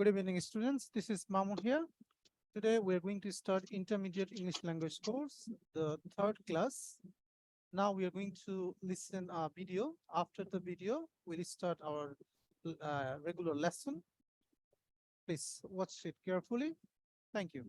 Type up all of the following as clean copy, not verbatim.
Good evening, students. This is Mahmoud here. Today, we're going to start intermediate English language course, the third class. Now we are going to listen a video. After the video, we'll start our regular lesson. Please watch it carefully. Thank you.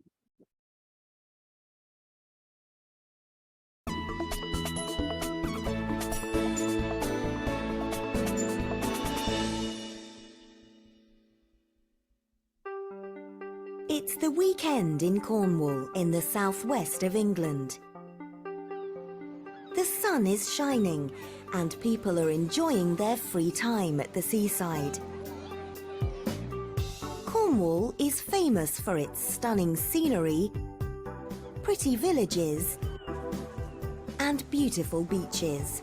It's the weekend in Cornwall in the southwest of England. The sun is shining and people are enjoying their free time at the seaside. Cornwall is famous for its stunning scenery, pretty villages, and beautiful beaches.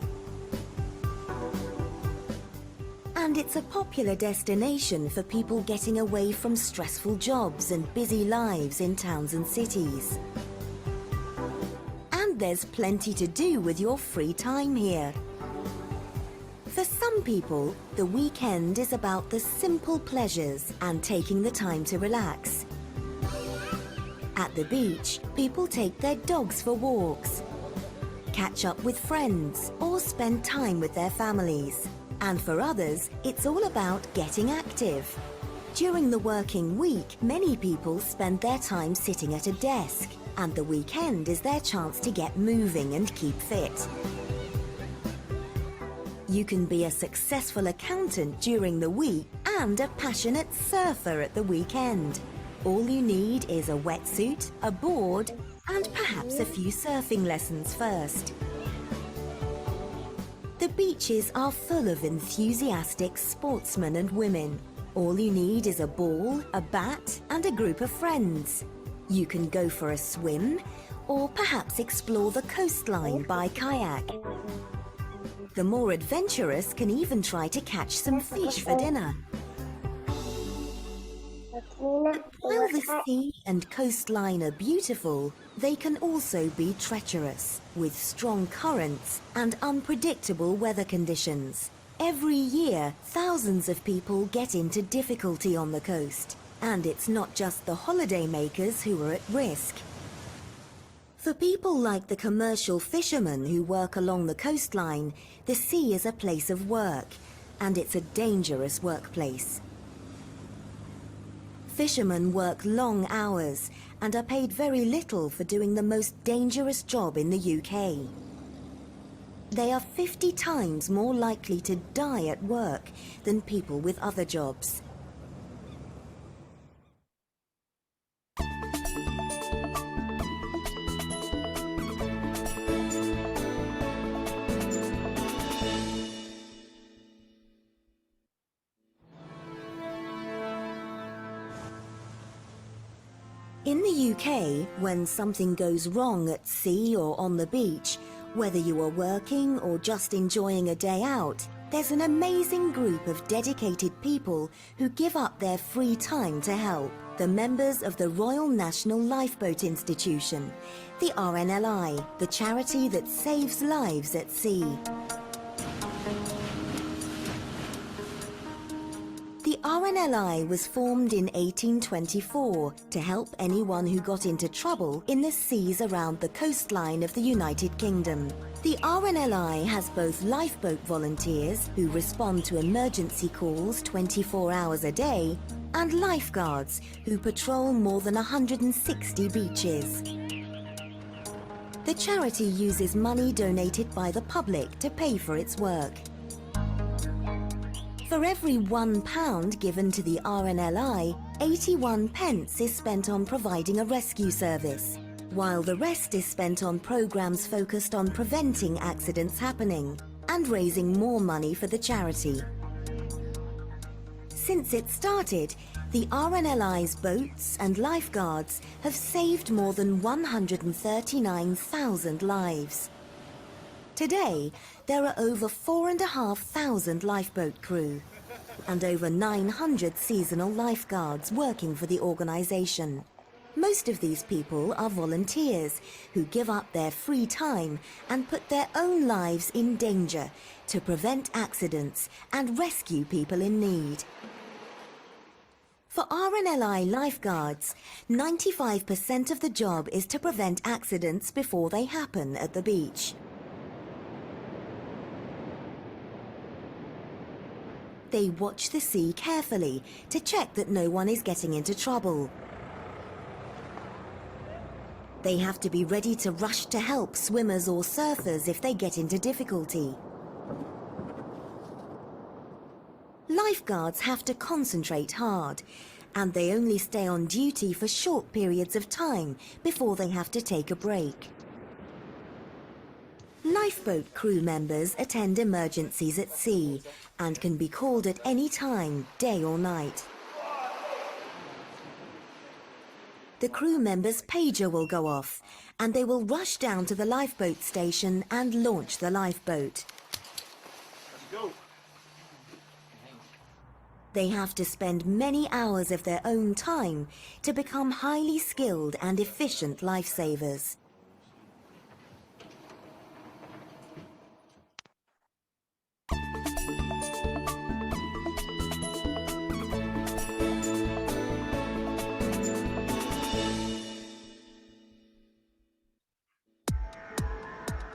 And it's a popular destination for people getting away from stressful jobs and busy lives in towns and cities. And there's plenty to do with your free time here. For some people, the weekend is about the simple pleasures and taking the time to relax. At the beach, people take their dogs for walks, catch up with friends, or spend time with their families. And for others, it's all about getting active. During the working week, many people spend their time sitting at a desk, and the weekend is their chance to get moving and keep fit. You can be a successful accountant during the week and a passionate surfer at the weekend. All you need is a wetsuit, a board, and perhaps a few surfing lessons first. The beaches are full of enthusiastic sportsmen and women. All you need is a ball, a bat, and a group of friends. You can go for a swim, or perhaps explore the coastline by kayak. The more adventurous can even try to catch some fish for dinner. While the sea and coastline are beautiful, they can also be treacherous, with strong currents and unpredictable weather conditions. Every year, thousands of people get into difficulty on the coast, and it's not just the holidaymakers who are at risk. For people like the commercial fishermen who work along the coastline, the sea is a place of work, and it's a dangerous workplace. Fishermen work long hours and are paid very little for doing the most dangerous job in the UK. They are 50 times more likely to die at work than people with other jobs. In the UK, when something goes wrong at sea or on the beach, whether you are working or just enjoying a day out, there's an amazing group of dedicated people who give up their free time to help. The members of the Royal National Lifeboat Institution, the RNLI, the charity that saves lives at sea. The RNLI was formed in 1824 to help anyone who got into trouble in the seas around the coastline of the United Kingdom. The RNLI has both lifeboat volunteers who respond to emergency calls 24 hours a day and lifeguards who patrol more than 160 beaches. The charity uses money donated by the public to pay for its work. For every £1 given to the RNLI, 81 pence is spent on providing a rescue service, while the rest is spent on programmes focused on preventing accidents happening and raising more money for the charity. Since it started, the RNLI's boats and lifeguards have saved more than 139,000 lives. Today, there are over 4,500 lifeboat crew and over 900 seasonal lifeguards working for the organisation. Most of these people are volunteers who give up their free time and put their own lives in danger to prevent accidents and rescue people in need. For RNLI lifeguards, 95% of the job is to prevent accidents before they happen at the beach. They watch the sea carefully to check that no one is getting into trouble. They have to be ready to rush to help swimmers or surfers if they get into difficulty. Lifeguards have to concentrate hard, and they only stay on duty for short periods of time before they have to take a break. Lifeboat crew members attend emergencies at sea and can be called at any time, day or night. The crew member's pager will go off, and they will rush down to the lifeboat station and launch the lifeboat. Let's go. They have to spend many hours of their own time to become highly skilled and efficient lifesavers.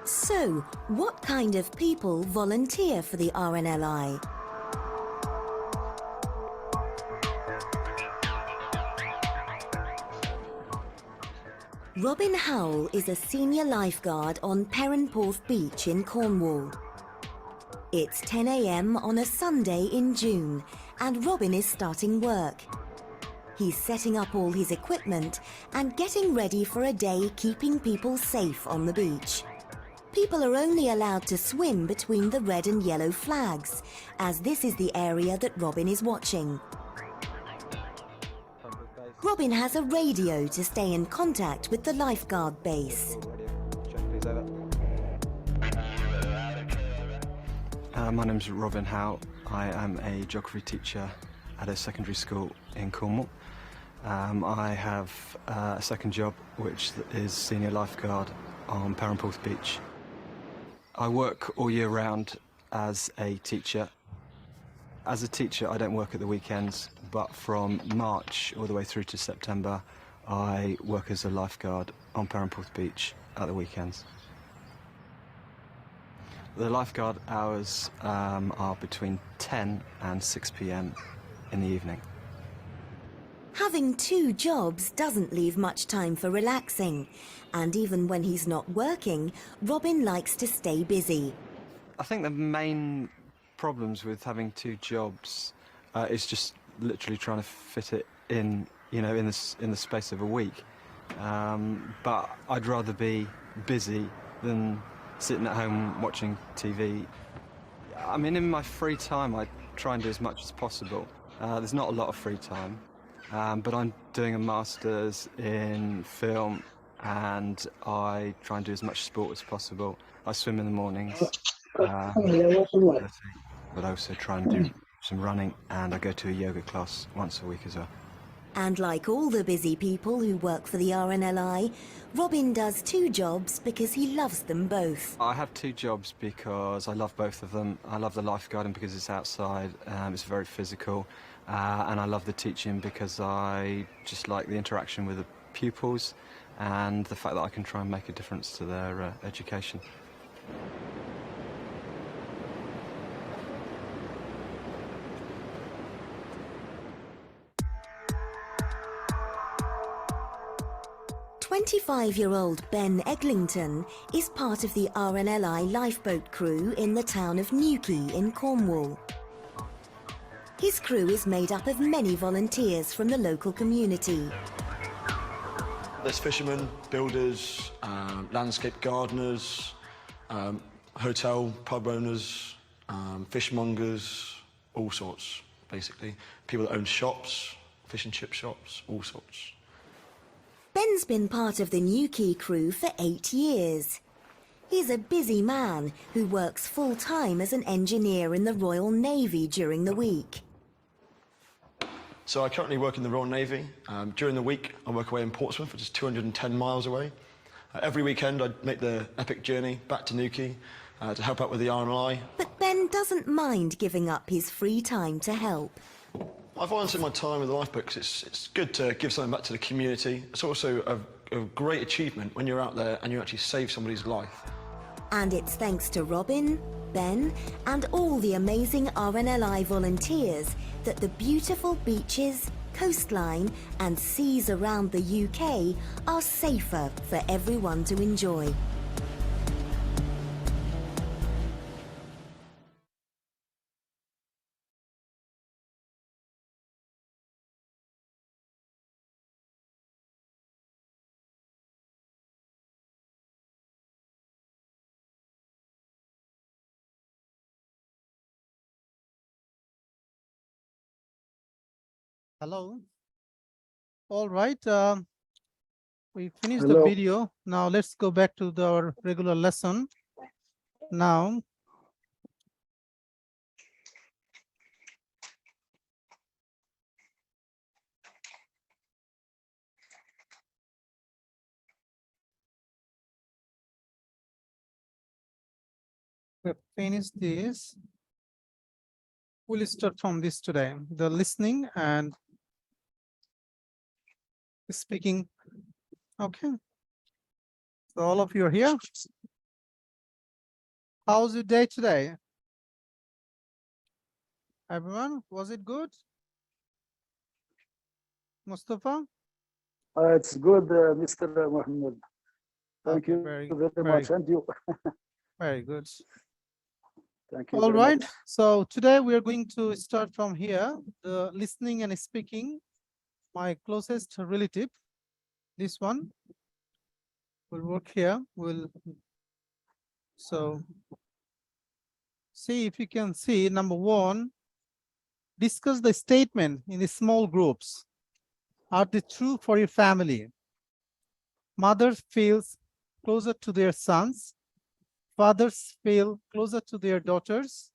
So, what kind of people volunteer for the RNLI? Robin Howell is a senior lifeguard on Perranporth Beach in Cornwall. It's 10 a.m. on a Sunday in June, and Robin is starting work. He's setting up all his equipment and getting ready for a day keeping people safe on the beach. People are only allowed to swim between the red and yellow flags, as this is the area that Robin is watching. Robin has a radio to stay in contact with the lifeguard base. My name's Robin Howe. I am a geography teacher at a secondary school in Cornwall. I have a second job, which is senior lifeguard on Perranporth Beach. I work all year round as a teacher. As a teacher, I don't work at the weekends, but from March all the way through to September, I work as a lifeguard on Perranporth Beach at the weekends. The lifeguard hours are between 10 and 6 p.m. in the evening. Having two jobs doesn't leave much time for relaxing, and even when he's not working, Robin likes to stay busy. I think the main problems with having two jobs is just literally trying to fit it in, you know, in the space of a week. But I'd rather be busy than sitting at home watching TV. I mean, in my free time, I try and do as much as possible. There's not a lot of free time, but I'm doing a master's in film, and I try and do as much sport as possible. I swim in the mornings, but I also try and do some running, and I go to a yoga class once a week as well. And like all the busy people who work for the RNLI, Robin does two jobs because he loves them both. I have two jobs because I love both of them. I love the lifeguarding because it's outside, it's very physical, and I love the teaching because I just like the interaction with the pupils and the fact that I can try and make a difference to their education. "25-year-old Ben Eglinton is part of the RNLI lifeboat crew in the town of Newquay in Cornwall. His crew is made up of many volunteers from the local community. There's fishermen, builders, landscape gardeners, hotel, pub owners, fishmongers, all sorts, basically. People that own shops, fish and chip shops, all sorts. Ben's been part of the Newquay crew for 8 years. He's a busy man who works full-time as an engineer in the Royal Navy during the week. So I currently work in the Royal Navy. During the week, I work away in Portsmouth, which is 210 miles away. Every weekend, I make the epic journey back to Newquay to help out with the RNLI. But Ben doesn't mind giving up his free time to help. I volunteer my time with the lifeboat because it's good to give something back to the community. It's also a great achievement when you're out there and you actually save somebody's life. And it's thanks to Robin, Ben, and all the amazing RNLI volunteers that the beautiful beaches, coastline, and seas around the UK are safer for everyone to enjoy. Hello. All right. We finished the Hello. video. Now let's go back to our regular lesson. Now, we finished this. We'll start from this today. The listening and speaking. Okay. So all of you are here. How's your day today? Everyone, was it good? Mustafa? It's good, Mr. Mohammed. Thank Okay, you very, very very, much. And you? very good. Thank you All very right. much. So today we are going to start from here, the listening and speaking. My closest relative, this one, will work here. So see if you can see, number one, discuss the statement in the small groups. Are they true for your family? Mothers feels closer to their sons. Fathers feel closer to their daughters.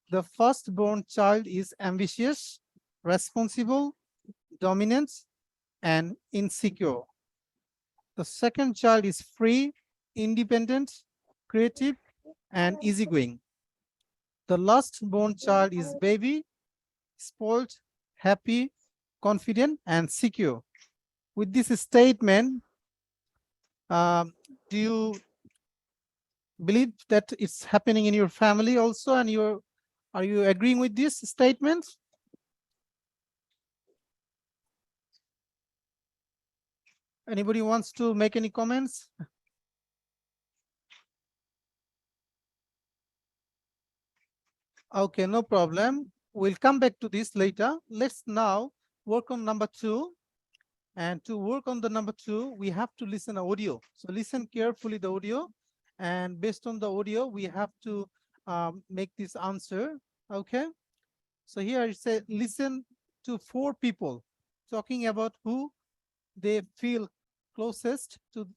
The firstborn child is ambitious, responsible, dominant, and insecure. The second child is free, independent, creative, and easygoing. The last born child is baby, spoiled, happy, confident, and secure. With this statement, do you believe that it's happening in your family also, and are you agreeing with this statement? Anybody wants to make any comments? Okay, no problem. We'll come back to this later. Let's now work on number 2. And to work on the number 2, we have to listen audio. So listen carefully the audio. And based on the audio, we have to make this answer. Okay. So here it says, listen to 4 people talking about who they feel closest to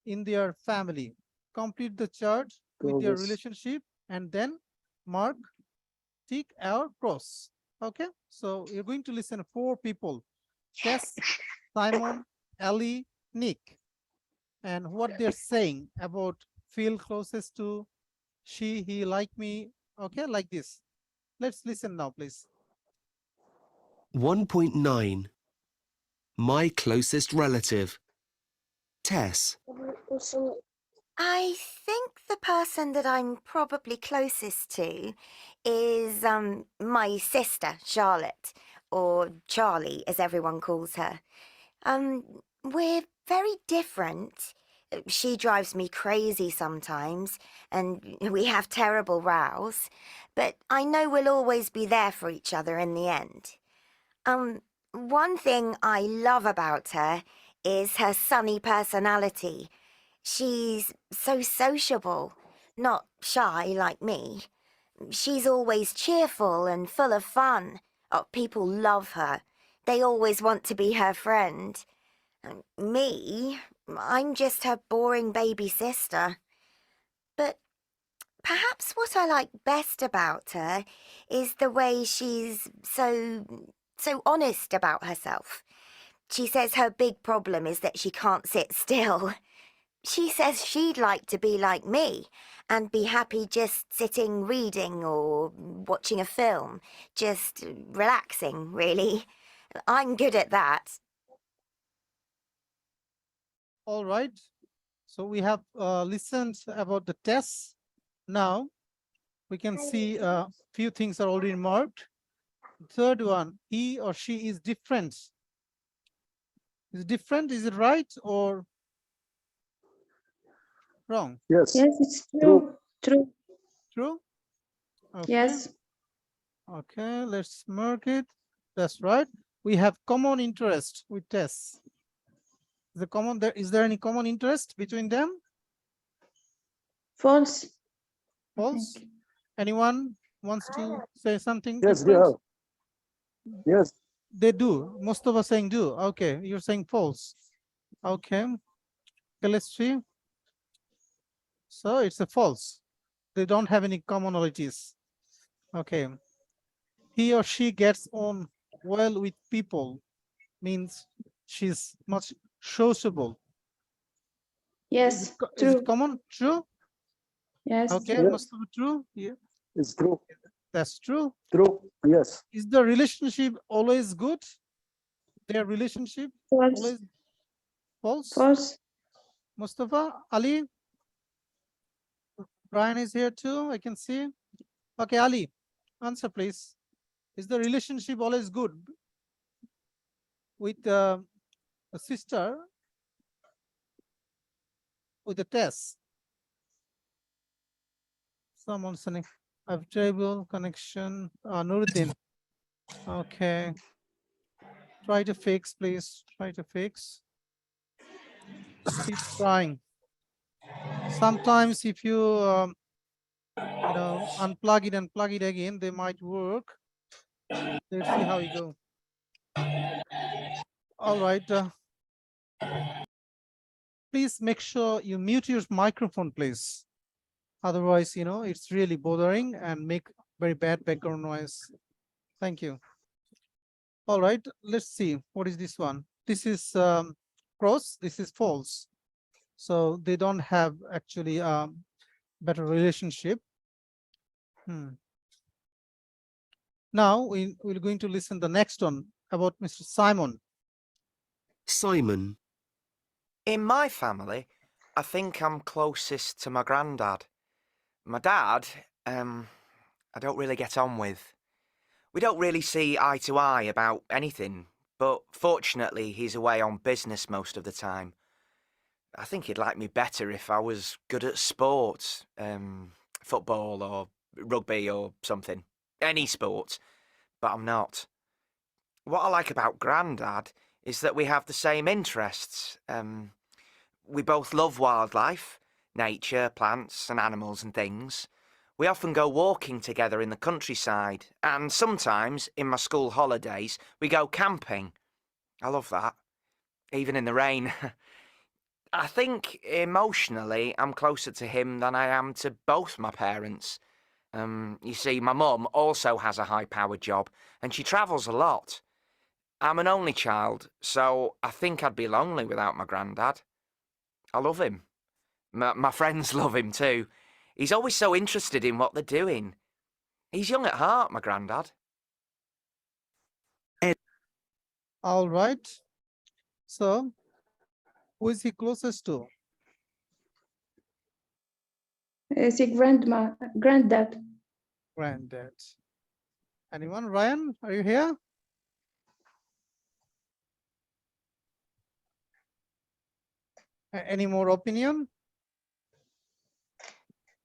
in their family. Complete the chart with their relationship and then mark, tick, or cross. Okay. So you're going to listen 4 people. Tess, Simon, Ellie, Nick, and what they're saying about feel closest to she, he, like me. Okay, like this. Let's listen now, please. 1.9 My closest relative. Tess. I think the person that I'm probably closest to is my sister, Charlotte, or Charlie, as everyone calls her. We're very different. She drives me crazy sometimes, and we have terrible rows, but I know we'll always be there for each other in the end. One thing I love about her is her sunny personality. She's so sociable, not shy like me. She's always cheerful and full of fun. Oh, people love her. They always want to be her friend. Me, I'm just her boring baby sister. But perhaps what I like best about her is the way she's so honest about herself. She says her big problem is that she can't sit still. She says she'd like to be like me and be happy just sitting reading or watching a film, just relaxing, really. I'm good at that. All right. So we have listened about the tests. Now we can see a few things are already marked. Third one, he or she is different. Is different? Is it right or wrong? Yes. Yes, it's True. true. True? Okay. Yes. Okay, let's mark it. That's right. We have common interest with tests. Is there any common interest between them? False. I False? think. Anyone wants to say something Yes, they different? have. Yes. They do. Most of us saying do. Okay, you're saying false. Okay. Okay, let's see. So it's a false. They don't have any commonalities. Okay. He or she gets on well with people, means she's much sociable. Yes, Is true. it common? True? Yes, Okay, true. most of it true. Yeah, It's true. that's true. True. Yes. Is the relationship always good? Their relationship False. always false? False. Mustafa, Ali, Brian is here too, I can see. Okay, Ali, answer please. Is the relationship always good with a sister with the test? Someone saying I have terrible connection. Nuruddin. Okay. Try to fix, please. Try to fix. Keep trying. Sometimes if you unplug it and plug it again, they might work. Let's see how you go. All right. Please make sure you mute your microphone, please. Otherwise, it's really bothering and make very bad background noise. Thank you. All right, let's see. What is this one? This is cross. This is false. So they don't have actually better relationship. Now we're going to listen the next one about Mr. Simon. Simon, In my family, I think I'm closest to my granddad. My dad, I don't really get on with. We don't really see eye to eye about anything, but fortunately he's away on business most of the time. I think he'd like me better if I was good at sports, football or rugby or something. Any sport, but I'm not. What I like about Grandad is that we have the same interests. We both love wildlife, nature, plants and animals and things. We often go walking together in the countryside, and sometimes, in my school holidays, we go camping. I love that. Even in the rain. I think, emotionally, I'm closer to him than I am to both my parents. You see, my mum also has a high-powered job, and she travels a lot. I'm an only child, so I think I'd be lonely without my granddad. I love him. My friends love him too. He's always so interested in what they're doing. He's young at heart, my granddad. All right. So, who is he closest to? The granddad. Granddad. Anyone? Ryan, are you here? Any more opinion?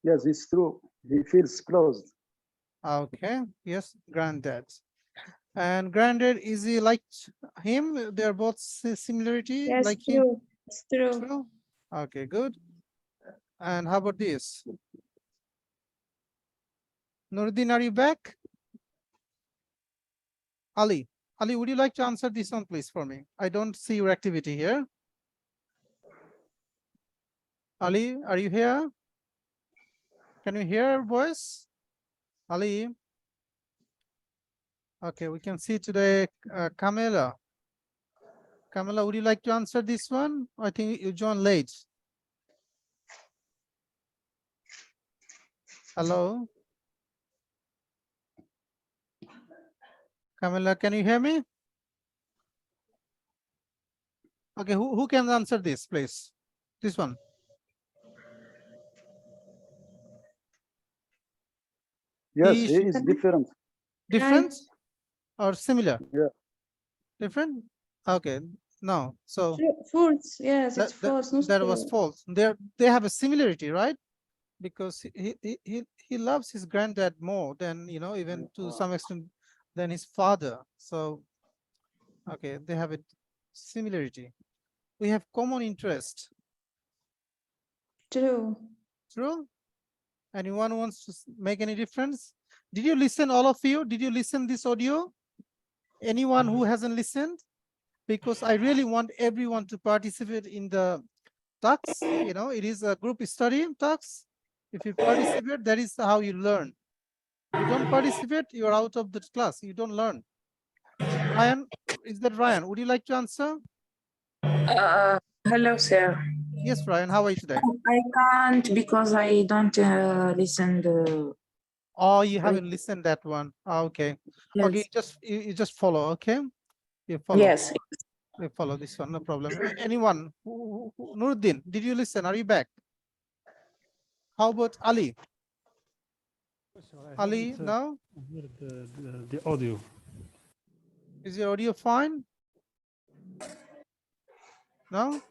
Yes, it's true. He feels closed. Okay. Yes, granddad. And granddad, is he like him? They're both similarity, Yes, like him? true. It's true. True. Okay, good. And how about this? Nuruddin, are you back? Ali, would you like to answer this one, please, for me? I don't see your activity here. Ali, are you here? Can you hear our voice? Ali? Okay, we can see today Camilla. Camilla, would you like to answer this one? I think you joined late. Hello. Camilla, can you hear me? Okay, who can answer this, please? This one. Yes, He, he she. is different. Different or similar? Yeah. Different? Okay, no. So False. Yes, it's that false. Not that was true. false. They have a similarity, right? Because he loves his granddad more than, you know, even to some extent than his father. So okay, they have a similarity. We have common interest. True. True? Anyone wants to make any difference? Did you listen, all of you? Did you listen this audio? Anyone who hasn't listened? Because I really want everyone to participate in the talks. You know, it is a group study talks. If you participate, that is how you learn. You don't participate, you're out of the class. You don't learn. Ryan, is that Ryan? Would you like to answer? Hello, sir. Yes, Ryan. How are you today? I can't because I don't listen the. Oh, you haven't listened that one. Ah, okay. Yes. Okay, you just follow. Okay, you follow. Yes. You follow this one. No problem. Anyone? Nuruddin, did you listen? Are you back? How about Ali? Ali, now? The audio. Is your audio fine? No?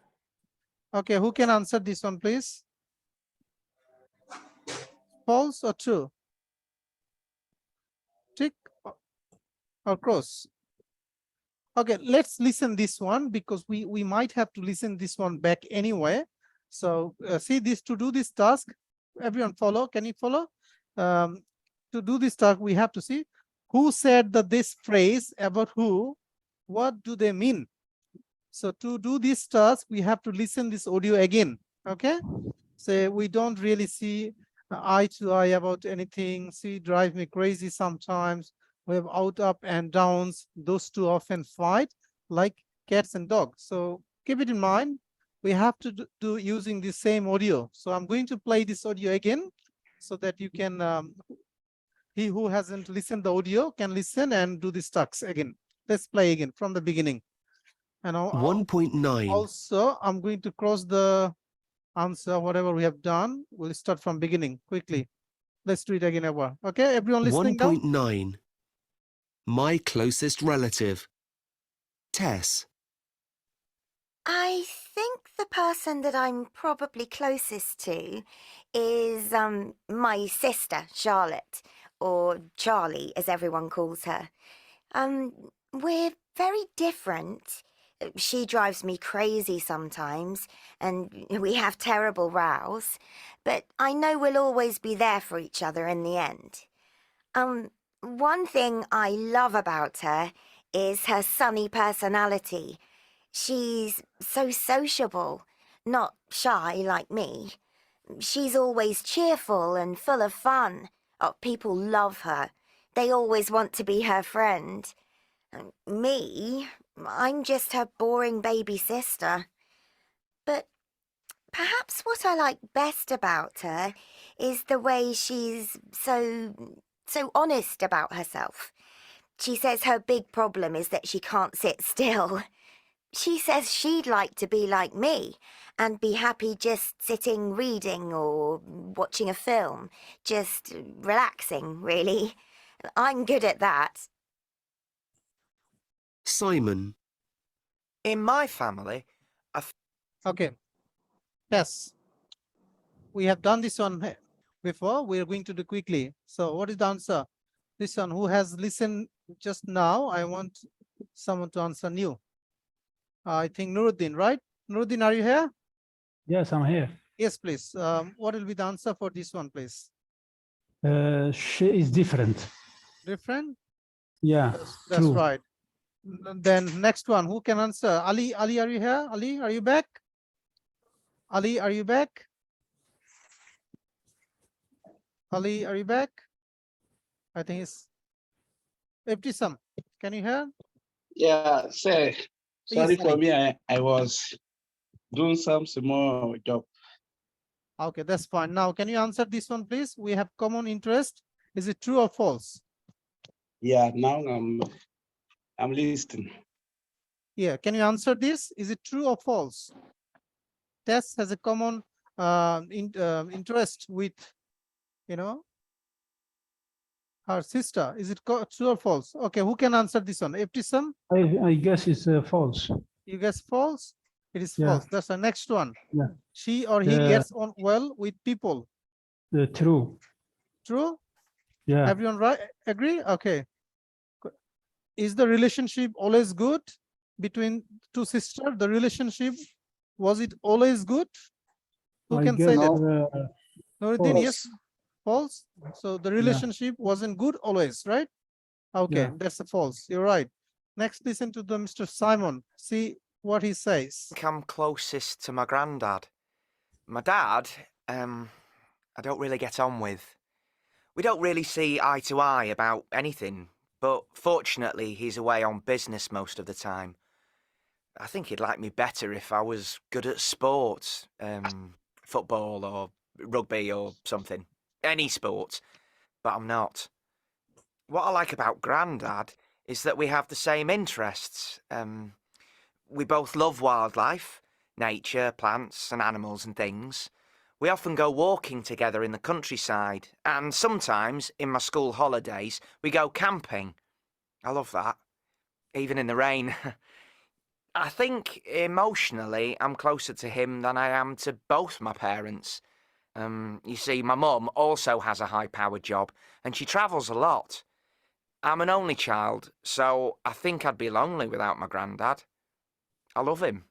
Okay, who can answer this one, please? False or true? Tick or cross? Okay, let's listen this one because we might have to listen this one back anyway. So see this, to do this task, everyone follow, can you follow? To do this task, we have to see who said that this phrase about who, what do they mean? So to do this task, we have to listen this audio again, okay? So we don't really see eye to eye about anything. See, drive me crazy sometimes. We have out, up, and downs. Those two often fight like cats and dogs. So keep it in mind. We have to do using the same audio. So I'm going to play this audio again so that you can, he who hasn't listened the audio can listen and do this tasks again. Let's play again from the beginning. And 1.9. also, I'm going to cross the answer, whatever we have done. We'll start from beginning quickly. Let's do it again, Ewa. Okay, everyone listening now? 1.9. My closest relative. Tess. I think the person that I'm probably closest to is my sister, Charlotte, or Charlie, as everyone calls her. We're very different. She drives me crazy sometimes, and we have terrible rows, but I know we'll always be there for each other in the end. One thing I love about her is her sunny personality. She's so sociable, not shy like me. She's always cheerful and full of fun. Oh, people love her. They always want to be her friend. Me, I'm just her boring baby sister. But perhaps what I like best about her is the way she's so honest about herself. She says her big problem is that she can't sit still. She says she'd like to be like me and be happy just sitting reading or watching a film, just relaxing, really. I'm good at that. Simon. In my family, Okay. Yes. We have done this one before. We are going to do quickly. So what is the answer? This one, who has listened just now? I want someone to answer new. I think Nuruddin, right? Nuruddin, are you here? Yes, I'm here. Yes, please. What will be the answer for this one, please? She is different. Different? Yeah, That's true. right. Then next one, who can answer? Ali, are you here? Ali, are you back? Ali, are you back? Ali, are you back? I think it's Ibtisam. Can you hear? Yeah, sorry Yes, for Ali. me. I was doing some small job. Okay, that's fine. Now, can you answer this one, please? We have common interest. Is it true or false? Yeah, now I'm listening. Yeah, can you answer this? Is it true or false? Tess has a common interest with, you know, her sister. Is it true or false? Okay, who can answer this one? Ibtisam, I guess it's false. you guess false? It is Yeah. false. That's the next one. Yeah. She or he Uh, gets on well with people. True. True? Yeah. Everyone right? Agree? Okay. Is the relationship always good between two sisters? The relationship, was it always good? Who I can guess say that? Nuruddin, false. yes? False? So the relationship wasn't good always, right? Okay, Yeah. that's a false. You're right. Next, listen to the Mr. Simon. See what he says. I think I'm closest to my granddad. My dad, I don't really get on with. We don't really see eye to eye about anything, but fortunately he's away on business most of the time. I think he'd like me better if I was good at sports, football or rugby or something. Any sport, but I'm not. What I like about Grandad is that we have the same interests. We both love wildlife, nature, plants and animals and things. We often go walking together in the countryside, and sometimes, in my school holidays, we go camping. I love that. Even in the rain. I think, emotionally, I'm closer to him than I am to both my parents. You see, my mum also has a high-powered job, and she travels a lot. I'm an only child, so I think I'd be lonely without my granddad. I love him.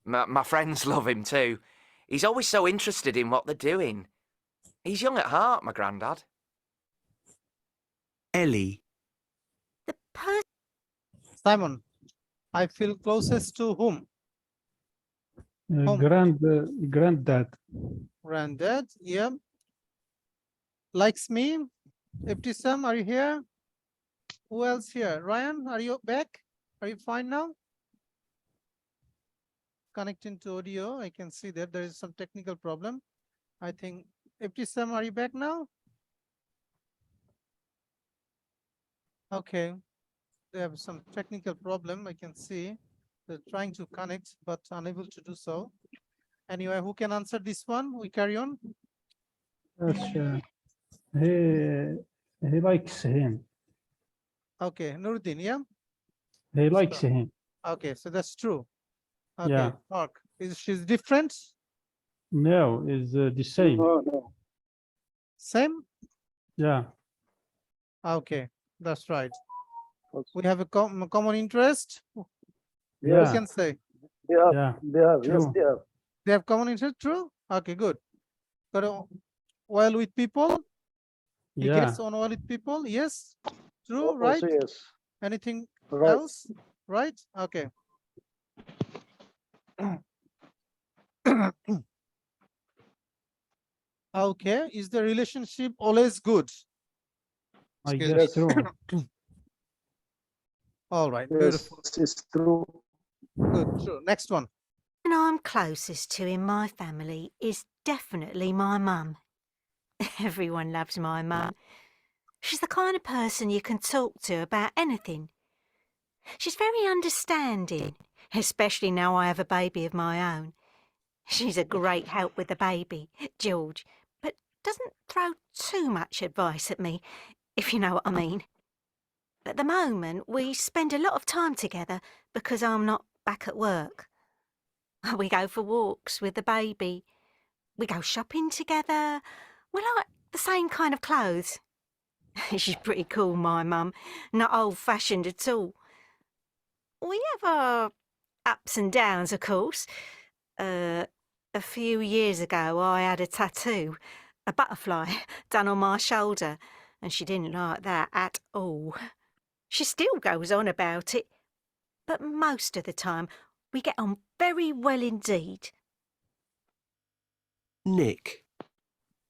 My friends love him too. He's always so interested in what they're doing. He's young at heart, my granddad. Ellie, Simon, I feel closest to whom? Granddad. Granddad, yeah. Likes me. Ibtisam, are you here? Who else here? Ryan, are you back? Are you fine now? Connecting to audio, I can see that there is some technical problem. I think, Ibtisam, are you back now? Okay, they have some technical problem. I can see they're trying to connect, but unable to do so. Anyway, who can answer this one? We carry on. Yes, he likes him. Okay, Nuruddin, yeah? He likes him. Okay, so that's true. Okay, Yeah. Mark, she's different? No, is the same. No. Same? Yeah. Okay, that's right. We have a common interest. Yeah. You can say. They have. Yeah. They have. Yes, True. they have. They have common interest, true? Okay, good. But well with people? He Yeah. gets on well with people? Yes? True, Also, right? yes. Anything Right. else? Right? Okay. Okay, is the relationship always good? I Excuse guess me. true. All right, Yes, beautiful. it's true. Good, true. Next one. And I'm closest to in my family is definitely my mum. Everyone loves my mum. She's the kind of person you can talk to about anything. She's very understanding, especially now I have a baby of my own. She's a great help with the baby, George, but doesn't throw too much advice at me, if you know what I mean. At the moment, we spend a lot of time together because I'm not back at work. We go for walks with the baby. We go shopping together. We like the same kind of clothes. She's pretty cool, my mum. Not old-fashioned at all. We have our ups and downs, of course. A few years ago, I had a tattoo, a butterfly, done on my shoulder, and she didn't like that at all. She still goes on about it, but most of the time, we get on very well indeed. Nick,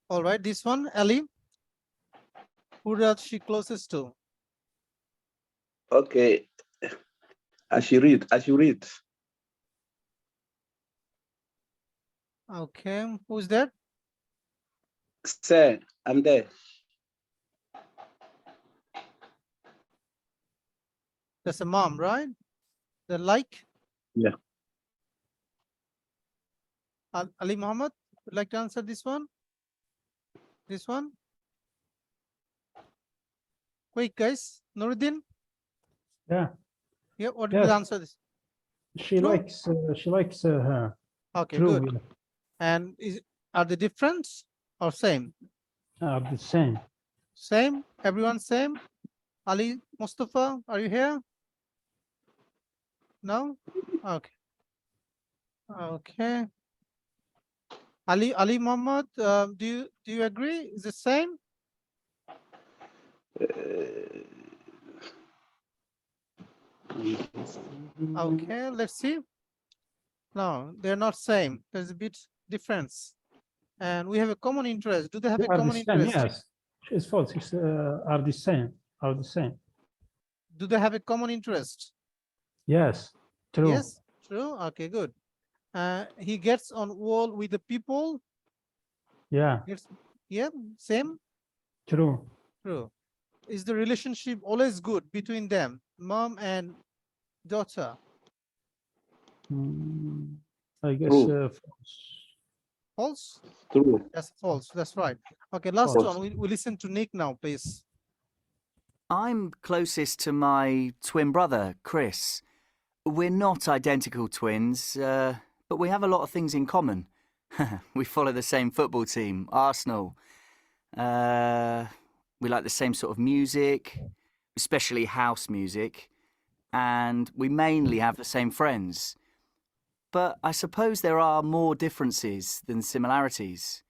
All right, this one, Ali. Who does she closest to? Okay. As you read. Okay, who's that? Sir, I'm there. That's a mom, right? The like. Yeah. Ali Muhammad, would like to answer this one? This one? Quick, guys. Nuruddin? Yeah. Yeah, what did Yes. you answer this? She True. likes her. Okay, True. good. And are they different or same? Are the same. Same? Everyone same? Ali, Mustafa, are you here? No? Okay. Okay. Ali Muhammad, do you agree? Is it same? Okay, let's see. No, they're not same. There's a bit difference. And we have a common interest. Do they have They a are the common same. interest? Yes. It's false. It's, are the same. Are the same. Do they have a common interest? Yes. True. Yes, true. Okay, good. He gets on wall with the people. Yeah. Yeah, same. True. True. Is the relationship always good between them, mom and daughter? I guess True. false. False? True. That's false. That's right. Okay, last False. one. We listen to Nick now, please. I'm closest to my twin brother, Chris. We're not identical twins, but we have a lot of things in common. We follow the same football team, Arsenal. We like the same sort of music, especially house music. And we mainly have the same friends. But I suppose there are more differences than similarities.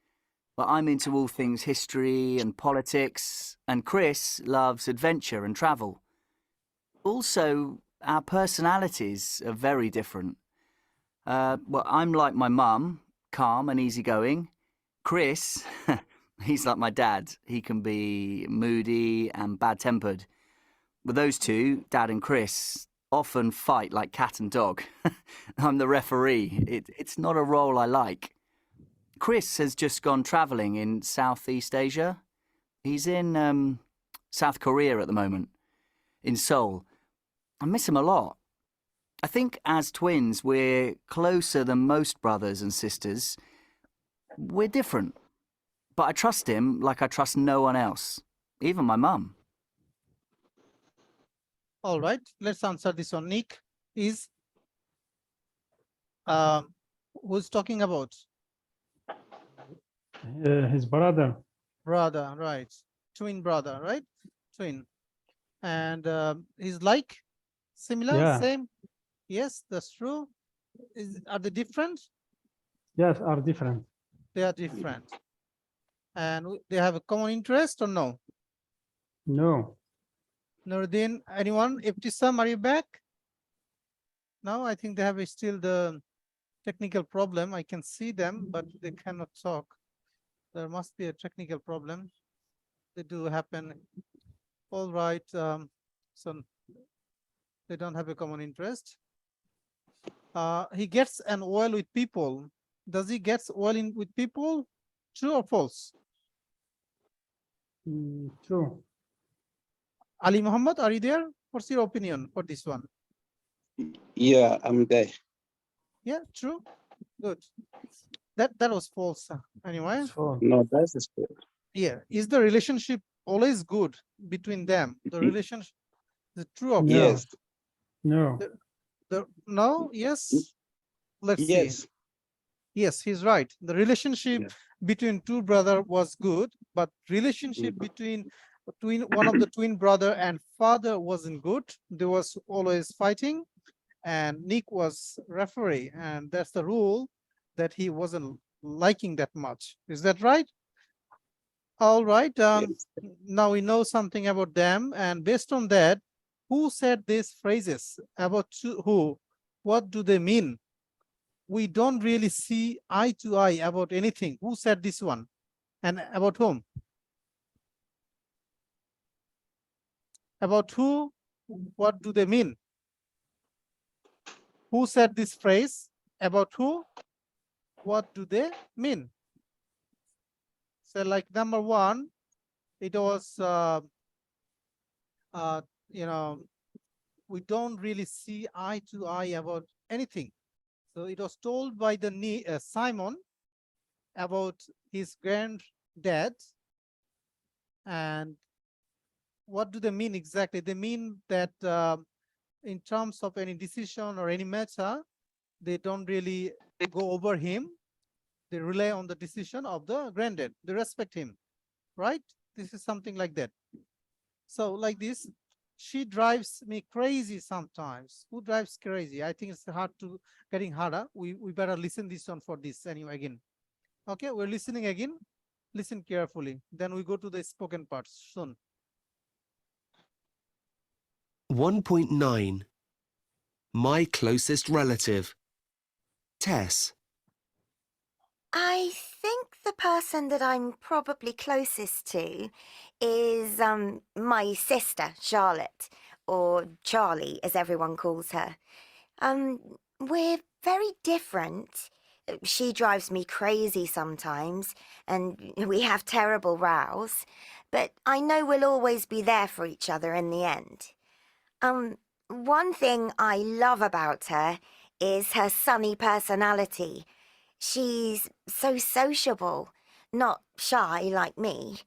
But I'm into all things history and politics, and Chris loves adventure and travel. Also, our personalities are very different. Well, I'm like my mum, calm and easygoing. Chris, he's like my dad. He can be moody and bad-tempered. With those two, Dad and Chris, often fight like cat and dog. I'm the referee. It's not a role I like. Chris has just gone travelling in Southeast Asia. He's in South Korea at the moment, in Seoul. I miss him a lot. I think as twins, we're closer than most brothers and sisters. We're different. But I trust him like I trust no one else, even my mum. All right, let's answer this one. Nick is who's talking about? His brother. Brother, right? Twin brother, right? Twin. And he's like similar, Yeah. same. Yes, that's true. Are they different? Yes, are different. They are different. And they have a common interest or no? No. Nuruddin, anyone? Ibtisam, are you back? No, I think they have still the technical problem. I can see them, but they cannot talk. There must be a technical problem. They do happen. All right. So they don't have a common interest. He gets an oil with people. Does he get oil in with people? True or false? True. Ali Muhammad, are you there? What's your opinion for this one? Yeah, I'm there. Yeah, true. Good. That was false. Anyway. No, that's the spirit. Yeah. Is the relationship always good between them? The relationship is it true or false? Yes. No. No, yes. Let's Yes. see. Yes, he's right. The relationship between two brother was good, but relationship between one of the twin brother and father wasn't good. There was always fighting, and Nick was referee, and that's the rule that he wasn't liking that much. Is that right? All right. Now we know something about them, and based on that, who said these phrases about who? What do they mean? We don't really see eye to eye about anything. Who said this one? And about whom? About who? What do they mean? Who said this phrase? About who? What do they mean? So like number one, it was, you know, we don't really see eye to eye about anything. So it was told by the Simon about his granddad. And what do they mean exactly? They mean that in terms of any decision or any matter, they don't really go over him. They rely on the decision of the granddad. They respect him, right? This is something like that. So like this, she drives me crazy sometimes. Who drives crazy? I think it's getting harder. We better listen this one for this anyway again. Okay, we're listening again. Listen carefully. Then we go to the spoken parts soon. 1.9 My closest relative. Tess. I think the person that I'm probably closest to is my sister, Charlotte, or Charlie, as everyone calls her. We're very different. She drives me crazy sometimes, and we have terrible rows, but I know we'll always be there for each other in the end. One thing I love about her is her sunny personality. She's so sociable, not shy like me.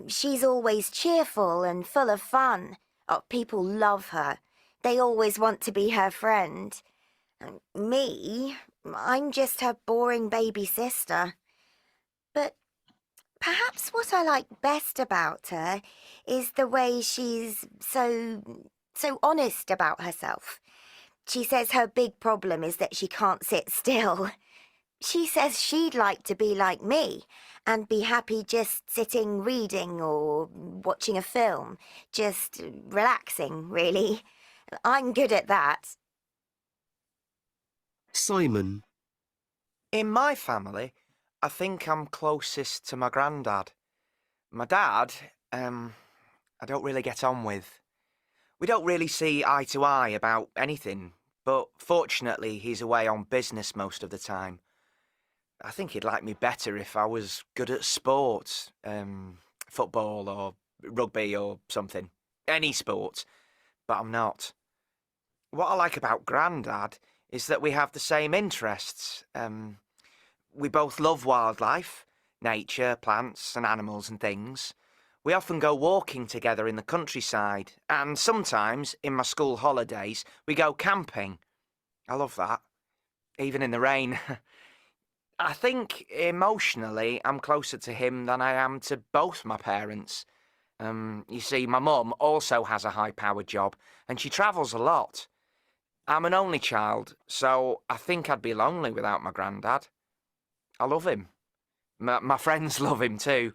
She's always cheerful and full of fun. Oh, people love her. They always want to be her friend. Me, I'm just her boring baby sister. But perhaps what I like best about her is the way she's so honest about herself. She says her big problem is that she can't sit still. She says she'd like to be like me and be happy just sitting reading or watching a film, just relaxing, really. I'm good at that. Simon. In my family, I think I'm closest to my granddad. My dad, I don't really get on with. We don't really see eye to eye about anything, but fortunately he's away on business most of the time. I think he'd like me better if I was good at sports, football or rugby or something. Any sport, but I'm not. What I like about Grandad is that we have the same interests. We both love wildlife, nature, plants and animals and things. We often go walking together in the countryside, and sometimes, in my school holidays, we go camping. I love that, even in the rain. I think emotionally I'm closer to him than I am to both my parents. You see, my mum also has a high-powered job, and she travels a lot. I'm an only child, so I think I'd be lonely without my granddad. I love him. My friends love him too.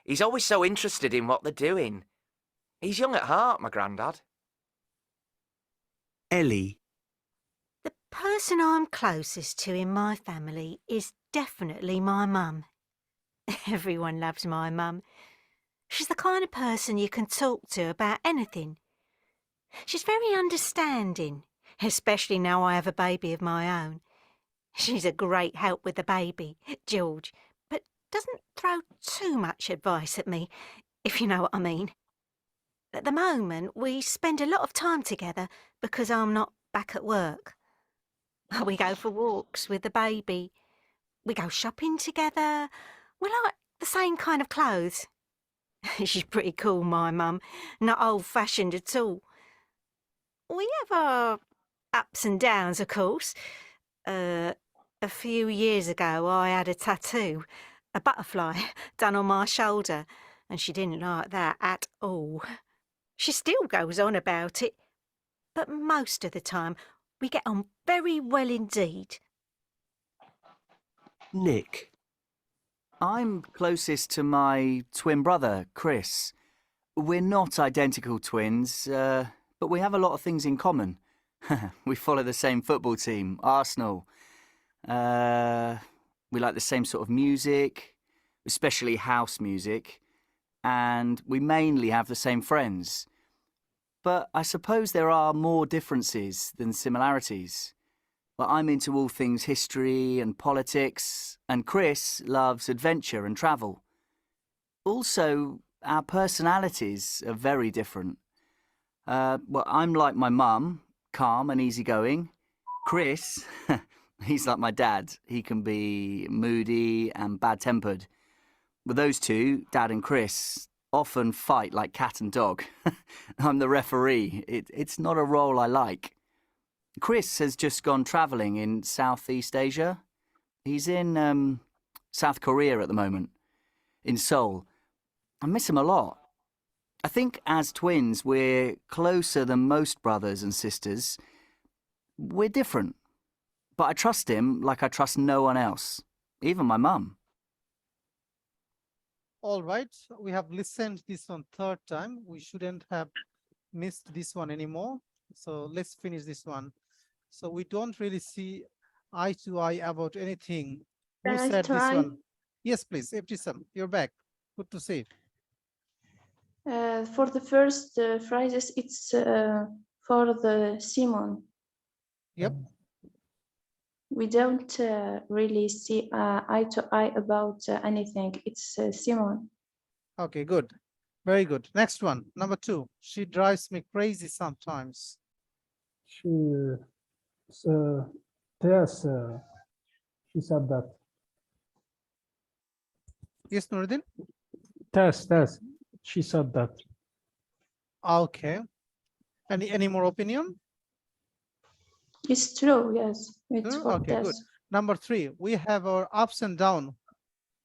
He's always so interested in what they're doing. He's young at heart, my granddad. Ellie. The person I'm closest to in my family is definitely my mum. Everyone loves my mum. She's the kind of person you can talk to about anything. She's very understanding, especially now I have a baby of my own. She's a great help with the baby, George, but doesn't throw too much advice at me, if you know what I mean. At the moment, we spend a lot of time together because I'm not back at work. We go for walks with the baby. We go shopping together. We like the same kind of clothes. She's pretty cool, my mum. Not old-fashioned at all. We have our ups and downs, of course. A few years ago, I had a tattoo, a butterfly, done on my shoulder, and she didn't like that at all. She still goes on about it, but most of the time, we get on very well indeed. Nick. I'm closest to my twin brother, Chris. We're not identical twins, but we have a lot of things in common. We follow the same football team, Arsenal. We like the same sort of music, especially house music, and we mainly have the same friends. But I suppose there are more differences than similarities. Well, I'm into all things history and politics, and Chris loves adventure and travel. Also, our personalities are very different. Well, I'm like my mum, calm and easygoing. Chris, he's like my dad. He can be moody and bad-tempered. With those two, Dad and Chris, often fight like cat and dog. I'm the referee. It's not a role I like. Chris has just gone travelling in Southeast Asia. He's in South Korea at the moment, in Seoul. I miss him a lot. I think as twins, we're closer than most brothers and sisters. We're different. But I trust him like I trust no one else, even my mum. All right, we have listened this one third time. We shouldn't have missed this one anymore. So let's finish this one. So we don't really see eye to eye about anything. Who Can I said this try? one? Yes, please. Ibtisam, you're back. Good to see. For the first phrases, it's for the Simon. Yep. We don't really see eye to eye about anything. It's Simon. Okay, good. Very good. Next one, number 2. She drives me crazy sometimes. She, yes, she said that. Yes, Nuruddin? Tess, she said that. Okay. Any more opinion? It's true, yes. It's True? for Okay, good. Tess. Number 3, we have our ups and downs.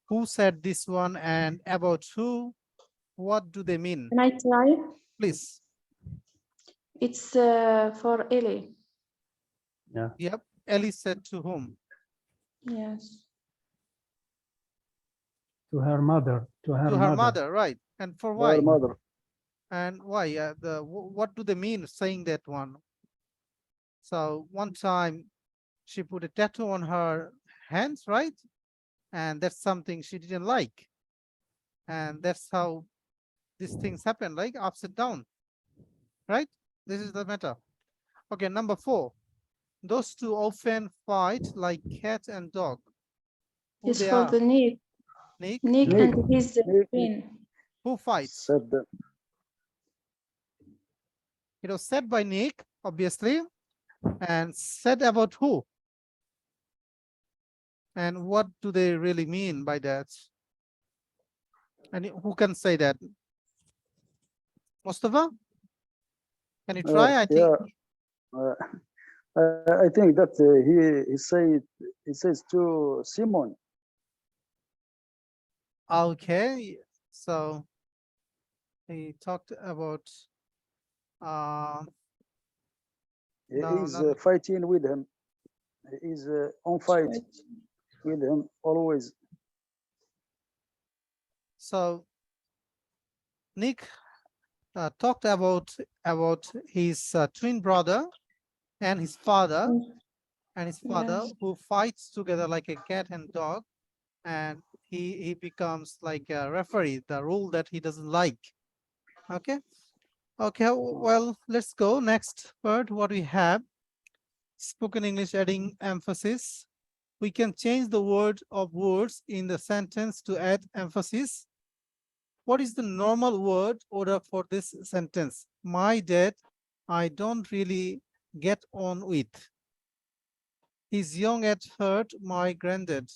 Who said this one and about who? What do they mean? Can I try? Please. It's for Ellie. Yeah. Yep. Ellie said to whom? Yes. To her mother. To her mother, right? And for why? Her mother. And why? What do they mean saying that one? So one time she put a tattoo on her hands, right? And that's something she didn't like. And that's how these things happen, like ups and downs, right? This is the matter. Okay, number 4. Those two often fight like cat and dog. Who It's they for are? the Nick. Nick? Nick and his twin. Who fights? Said that. It was said by Nick, obviously, and said about who? And what do they really mean by that? And who can say that? Mustafa? Can you try? I think. Yeah. I think that he says to Simon. Okay, so he talked about He's fighting with him. He's on fight with him always. So Nick talked about his twin brother and his father Yes. who fights together like a cat and dog, and he becomes like a referee, the rule that he doesn't like. Okay. Well, let's go next word. What we have, spoken English adding emphasis. We can change the word of words in the sentence to add emphasis. What is the normal word order for this sentence? My dad, I don't really get on with. He's young at heart, my granddad.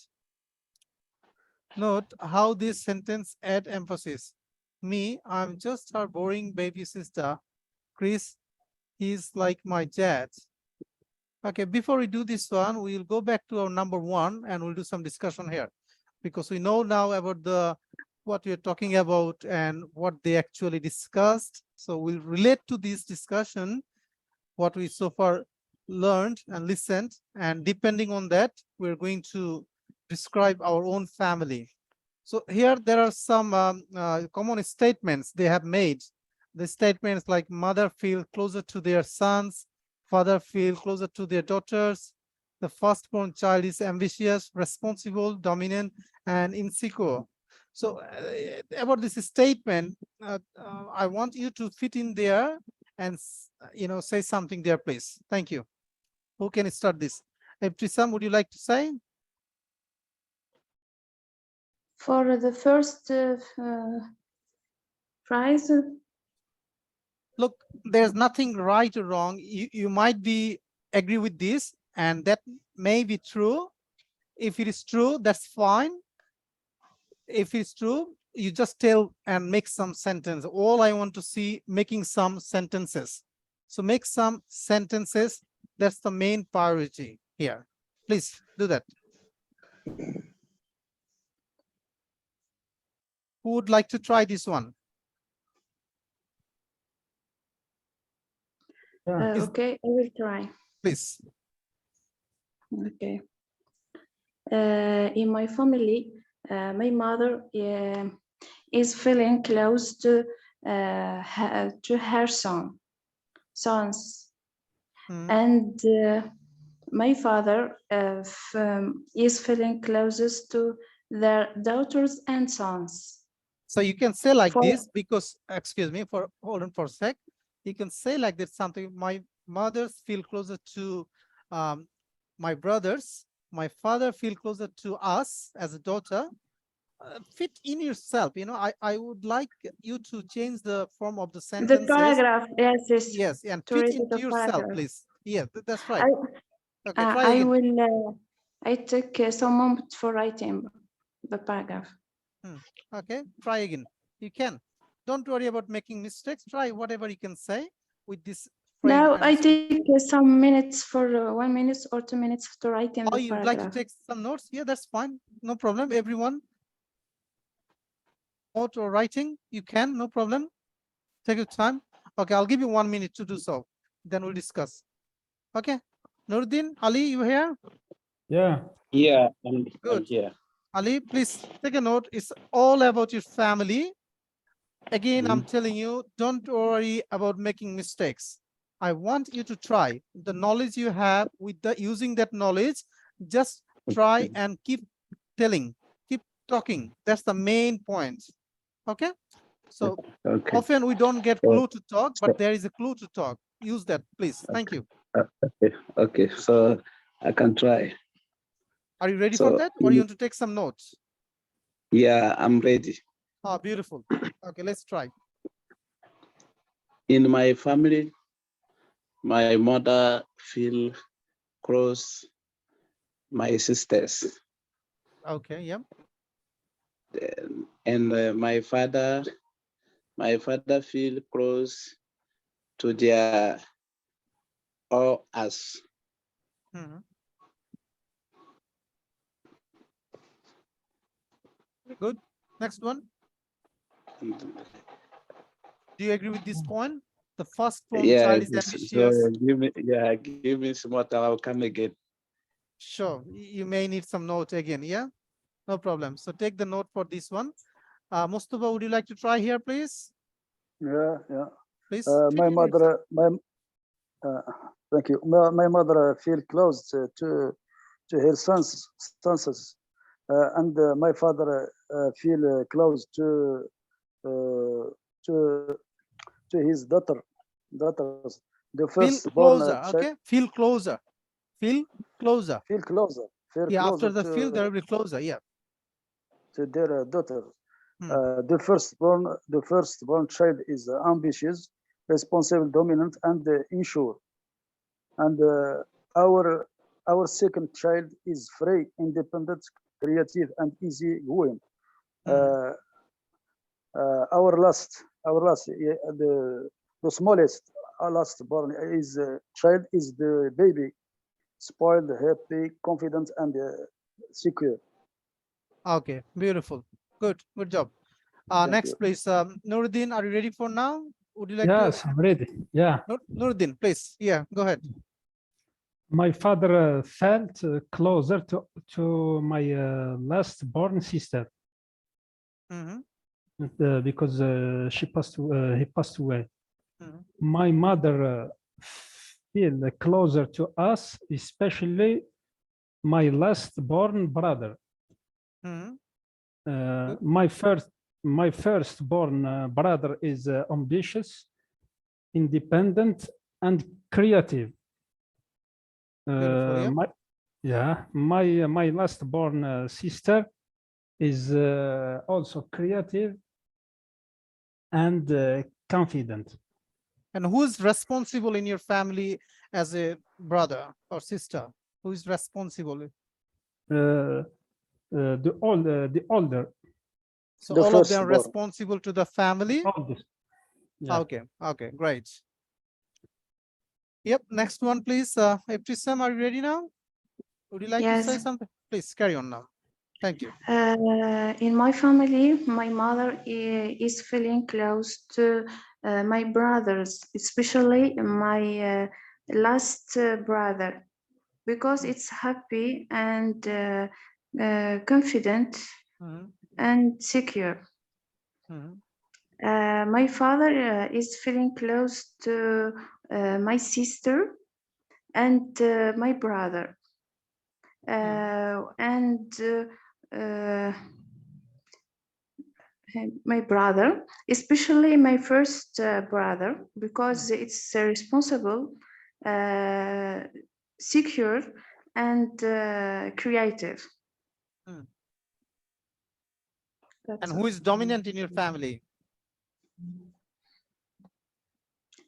Note how this sentence add emphasis. Me, I'm just her boring baby sister. Chris, he's like my dad. Okay, before we do this one, we'll go back to our number 1 and we'll do some discussion here, because we know now about what we're talking about and what they actually discussed. So we'll relate to this discussion what we so far learned and listened, and depending on that, we're going to describe our own family. So here there are some common statements they have made. The statements like mother feel closer to their sons, father feel closer to their daughters. The firstborn child is ambitious, responsible, dominant, and insecure. So about this statement, I want you to fit in there and say something there, please. Thank you. Who can start this? Ibtisam, would you like to say? For the first prize, Look, there's nothing right or wrong. You might be agree with this, and that may be true. If it is true, that's fine. If it's true, you just tell and make some sentence. All I want to see, making some sentences. So make some sentences. That's the main priority here. Please do that. Who would like to try this one? okay, I will try. Please. Okay. In my family, my mother is feeling close to her sons, and my father is feeling closest to their daughters and sons. So you can say like this because, excuse me, hold on for a sec. You can say like this something. My mothers feel closer to my brothers. My father feel closer to us as a daughter. Fit in yourself. You know, I would like you to change the form of the sentences. The paragraph, yes. Yes, and fit into yourself, paragraph. please. Yeah, that's right. Okay, try I again. will. I took some moment for writing the paragraph. Okay, try again. You can. Don't worry about making mistakes. Try whatever you can say with this frame. Now I take some minutes for 1 minute or 2 minutes to write in the you'd paragraph. like to take some notes? Yeah, that's fine. No problem. Everyone. Note or writing, you can, no problem. Take your time. Okay, I'll give you 1 minute to do so. Then we'll discuss. Okay. Nuruddin, Ali, you here? Yeah. Yeah, Good. I'm here. Ali, please take a note. It's all about your family. Again, I'm telling you, don't worry about making mistakes. I want you to try the knowledge you have with using that knowledge. Just try and keep telling, keep talking. That's the main point. Okay. So often we don't get clue to talk, but there is a clue to talk. Use that, please. Thank you. Okay, so I can try. Are you ready for that, or you want to take some notes? Yeah, I'm ready. Ah, beautiful. Okay, let's try. In my family, my mother feel close my sisters. Okay, yeah. And my father feel close to their or us. Good. Next one. Do you agree with this point? The first born child is ambitious. So give me some more time. I'll come again. Sure. You may need some notes again. Yeah, no problem. So take the note for this one. Mustafa, would you like to try here, please? Yeah. Please. My mother, thank you. My mother feel close to her sons, and my father feel close to his daughters. The first born child. Okay. Feel closer. Feel closer. Feel closer. Yeah. After the feel, there will be closer. Yeah. To their daughter. The firstborn child is ambitious, responsible, dominant, and insure. And our second child is free, independent, creative, and easygoing. Our last, the smallest, last born child is the baby, spoiled, happy, confident, and secure. Okay, beautiful. Good job. Next, please. Nuruddin, are you ready for now? Would you like to? Yes, I'm ready. Yeah. Nuruddin, please. Yeah, go ahead. My father felt closer to my last born sister because he passed away. My mother feel closer to us, especially my last born brother. My firstborn brother is ambitious, independent, and creative. My last born sister is also creative and confident. And who is responsible in your family as a brother or sister? Who is responsible? The older. So The all of them are firstborn. responsible to the family. Oldest. Yeah. Okay, okay, great. Yep, next one, please. Ibtisam, are you ready now? Would you like to say Yes. something? Please carry on now. Thank you. In my family, my mother is feeling close to my brothers, especially my last brother, because it's happy and confident and secure. My father is feeling close to my sister and my brother. And my brother, especially my first brother, because it's responsible, secure, and creative. And who is dominant in your family?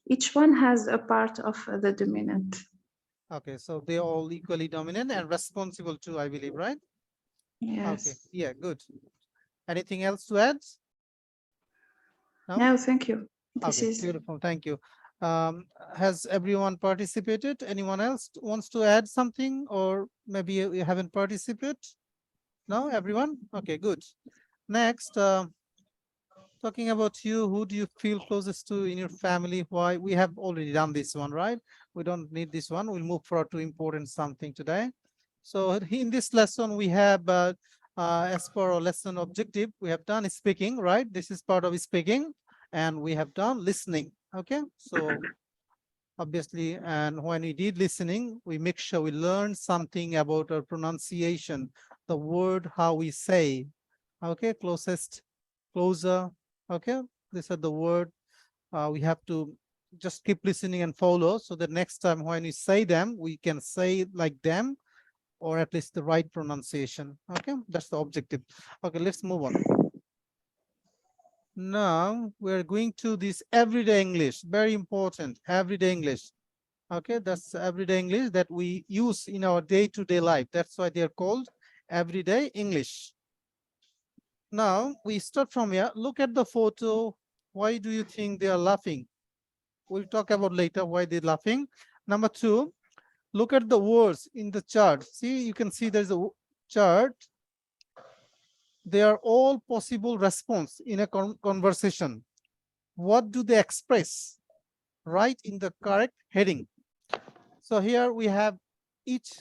Each one has a part of the dominant. Okay, so they're all equally dominant and responsible too, I believe, right? Yes. Okay, yeah, good. Anything else to add? No, thank you. This Okay, is beautiful. Thank you. Has everyone participated? Anyone else wants to add something, or maybe you haven't participated? No, everyone? Okay, good. Next, talking about you, who do you feel closest to in your family? Why? We have already done this one, right? We don't need this one. We'll move forward to important something today. So in this lesson, we have, as per our lesson objective, we have done speaking, right? This is part of speaking, and we have done listening, okay? So obviously, and when we did listening, we make sure we learn something about our pronunciation, the word, how we say, okay? Closest, closer, okay? These are the word. We have to just keep listening and follow, so that next time when we say them, we can say like them, or at least the right pronunciation. Okay, that's the objective. Okay, let's move on. Now we're going to this everyday English, very important, everyday English. Okay, that's everyday English that we use in our day-to-day life. That's why they're called everyday English. Now we start from here. Look at the photo. Why do you think they are laughing? We'll talk about later why they're laughing. Number two, look at the words in the chart. See, you can see there's a chart. They are all possible response in a conversation. What do they express? Right in the correct heading. So here we have each,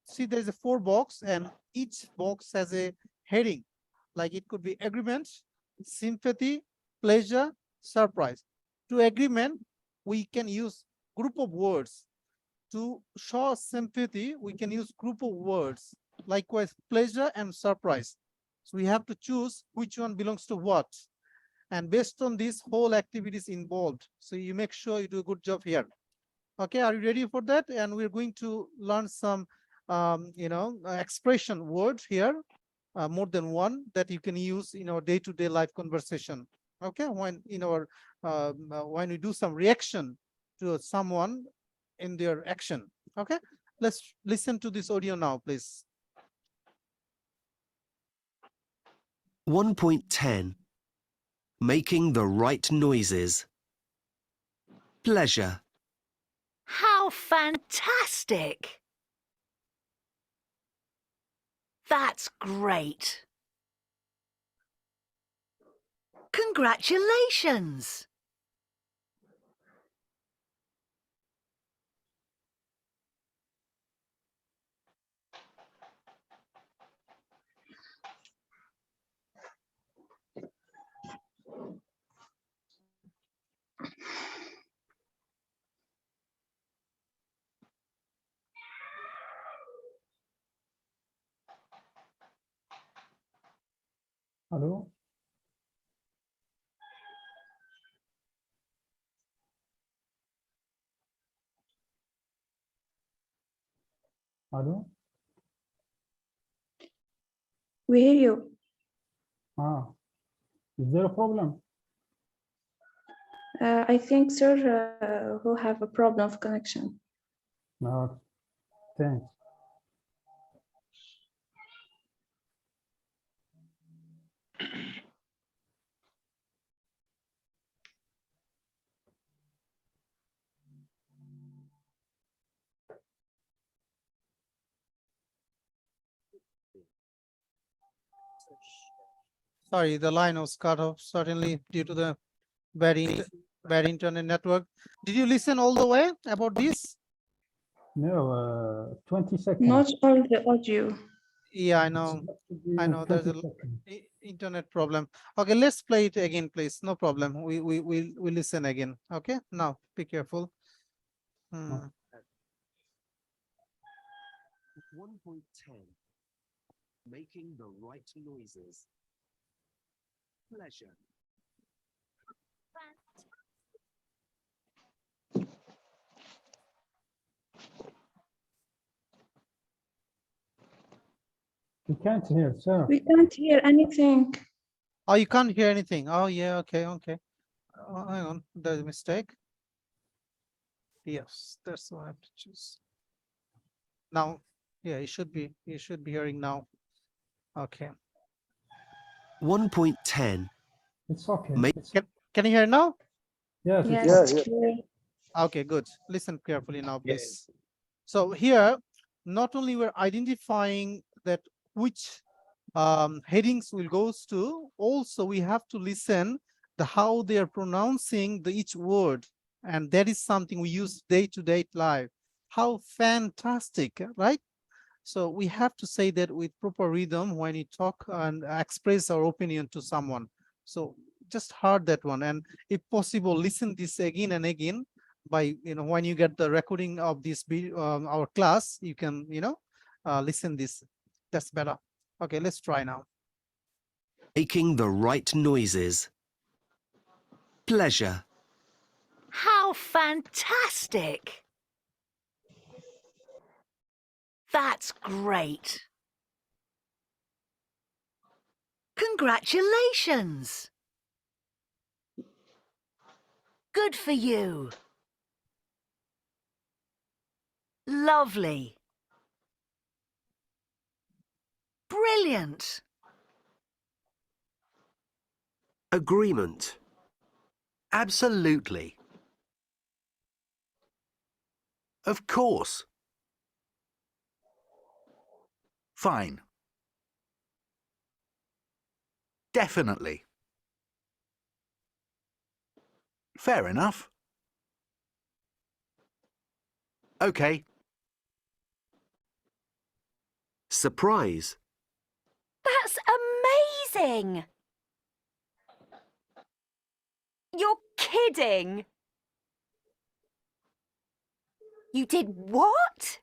see there's a 4 box, and each box has a heading. Like it could be agreement, sympathy, pleasure, surprise. To agreement, we can use group of words. To show sympathy, we can use group of words. Likewise, pleasure and surprise. So we have to choose which one belongs to what. And based on this, whole activity is involved. So you make sure you do a good job here. Okay, are you ready for that? And we're going to learn some, expression words here, more than one, that you can use in our day-to-day life conversation. Okay, when when we do some reaction to someone in their action. Okay, let's listen to this audio now, please. 1.10 Making the right noises. Pleasure. How fantastic! That's great. Congratulations! Hello? Hello? we hear you. Ah, is there a problem? I think, sir, who have a problem of connection. No, thanks. Sorry, the line was cut off suddenly due to the bad internet network. Did you listen all the way about this? No, 20 seconds. Not all the audio. Yeah, I know. I know there's a internet problem. Okay, let's play it again, please. No problem. We listen again. Okay, now be careful. 1.10. Making the right noises. Pleasure. We can't hear, sir. We can't hear anything. Oh, you can't hear anything. Oh, yeah. Okay. Okay. Hang on. There's a mistake. Yes, that's what I have to choose. Now, yeah, you should be hearing now. Okay. 1.10. It's okay. Can you hear now? Yes. Yes, clear. Okay, good. Listen carefully now, please. So here, not only we're identifying that which headings will goes to, also we have to listen the how they are pronouncing the each word, and that is something we use day-to-day life. How fantastic, right? So we have to say that with proper rhythm when we talk and express our opinion to someone. So just heard that one, and if possible, listen this again and again. By when you get the recording of this our class, you can listen this. That's better. Okay, let's try now. Making the right noises. Pleasure. How fantastic! That's great. Congratulations. Good for you. Lovely. Brilliant. Agreement. Absolutely. Of course. Fine. Definitely. Fair enough. Okay. Surprise. That's amazing. You're kidding. You did what?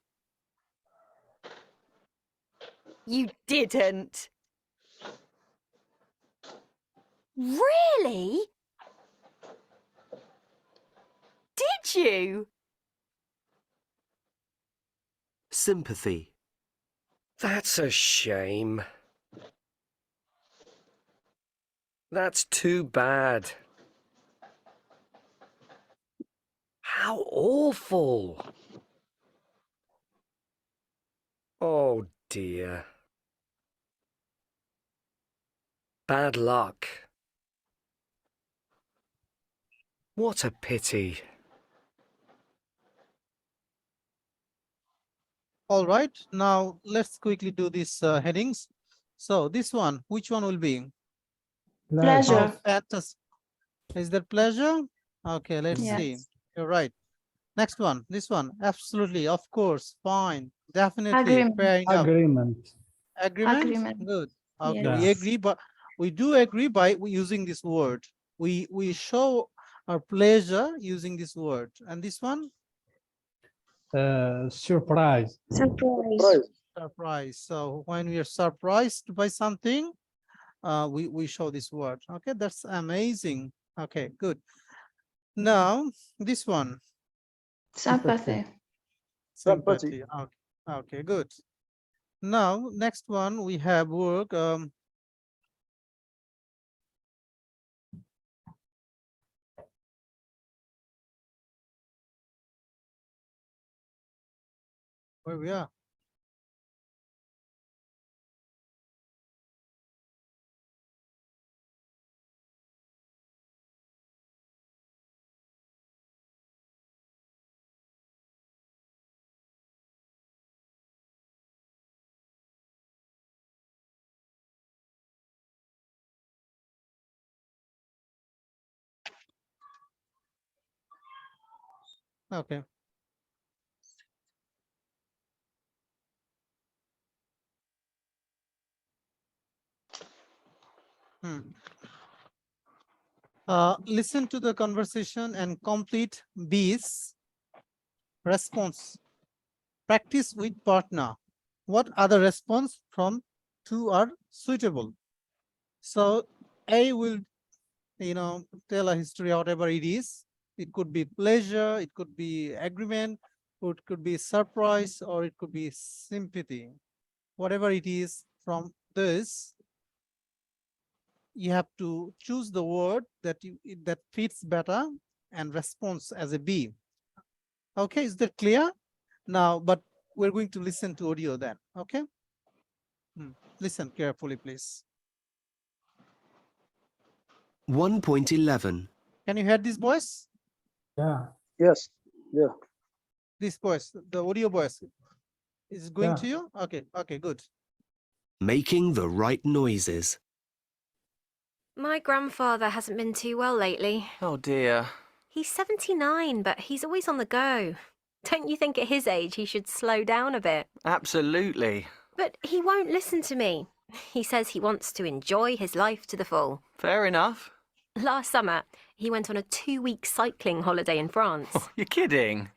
You didn't. Really? Did you? Sympathy. That's a shame. That's too bad. How awful. Oh dear. Bad luck. What a pity. All right, now let's quickly do these headings. So this one, which one will be? Pleasure. Is that pleasure? Okay, let's see. You're right. Next one, this one. Absolutely, of course, fine, definitely, Agreement. fair enough. Agreement. Agreement? Good. Okay, we Yes. agree, but we do agree by using this word. We show our pleasure using this word. And this one? Surprise. Surprise. Surprise. So when we are surprised by something, we show this word. Okay, that's amazing. Okay, good. Now this one. Sympathy. Sympathy. Okay, okay, good. Now next one we have work. Where we are. Okay. Listen to the conversation and complete B's response. Practice with partner. What other response from two are suitable? So A will, tell a history, whatever it is. It could be pleasure, it could be agreement, or it could be surprise, or it could be sympathy. Whatever it is from this, you have to choose the word that fits better and response as a B. Okay, is that clear? Now, but we're going to listen to audio then, okay? Listen carefully, please. 1.11. Can you hear this voice? Yeah. Yes. Yeah. This voice, the audio voice, is it going Yeah. to you? Okay, okay, good. Making the right noises. My grandfather hasn't been too well lately. Oh dear. He's 79, but he's always on the go. Don't you think at his age he should slow down a bit? Absolutely. But he won't listen to me. He says he wants to enjoy his life to the full. Fair enough. Last summer, he went on a 2-week cycling holiday in France. You're kidding.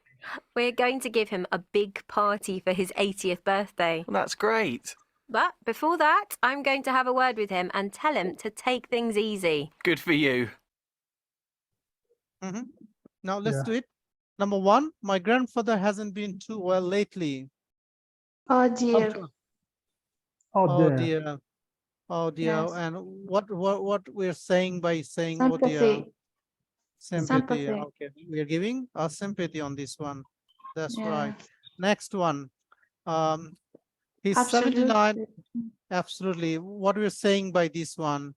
We're going to give him a big party for his 80th birthday. Well, that's great. But before that, I'm going to have a word with him and tell him to take things easy. Good for you. Now let's Yeah. do it. Number one, my grandfather hasn't been too well lately. Oh dear. Oh, Oh dear. dear. Oh dear. Yes. And what we're saying by saying oh dear? Sympathy. Sympathy. Sympathy. Okay, we are giving our sympathy on this one. That's Yeah. right. Next one. He's Absolutely. 79. Absolutely. What we're saying by this one?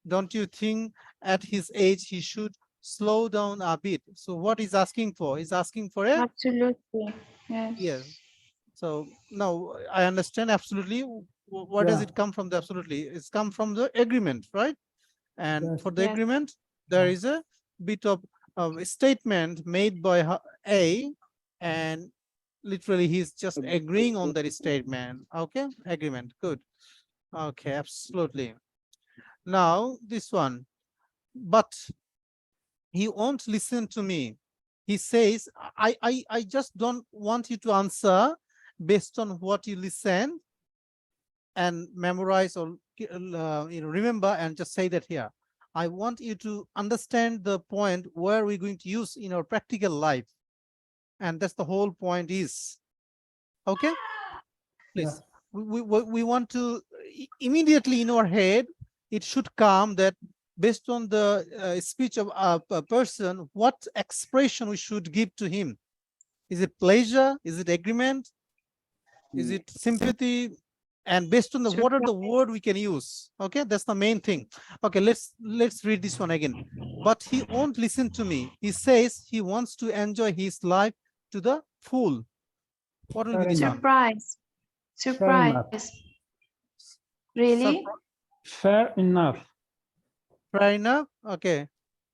Don't you think at his age he should slow down a bit? So what he's asking for? He's asking for a Absolutely. Yes. yes. So no, I understand absolutely. What does Yeah. it come from? The absolutely, it's come from the agreement, right? And Yes. for the Yes. agreement, there is a bit of a statement made by A, and literally he's just agreeing on that statement. Okay, agreement. Good. Okay, absolutely. Now this one, but he won't listen to me. He says, I just don't want you to answer based on what you listen and memorize or remember and just say that here. I want you to understand the point where we're going to use in our practical life. And that's the whole point is. Okay, please. We want to immediately in our head, it should come that based on the speech of a person, what expression we should give to him. Is it pleasure? Is it agreement? Is it sympathy? And based on the what are the word we can use? Okay, that's the main thing. Okay, let's read this one again. But he won't listen to me. He says he wants to enjoy his life to the full. What will be this one? Surprise. Surprise. Really? Fair enough. Fair enough. Okay.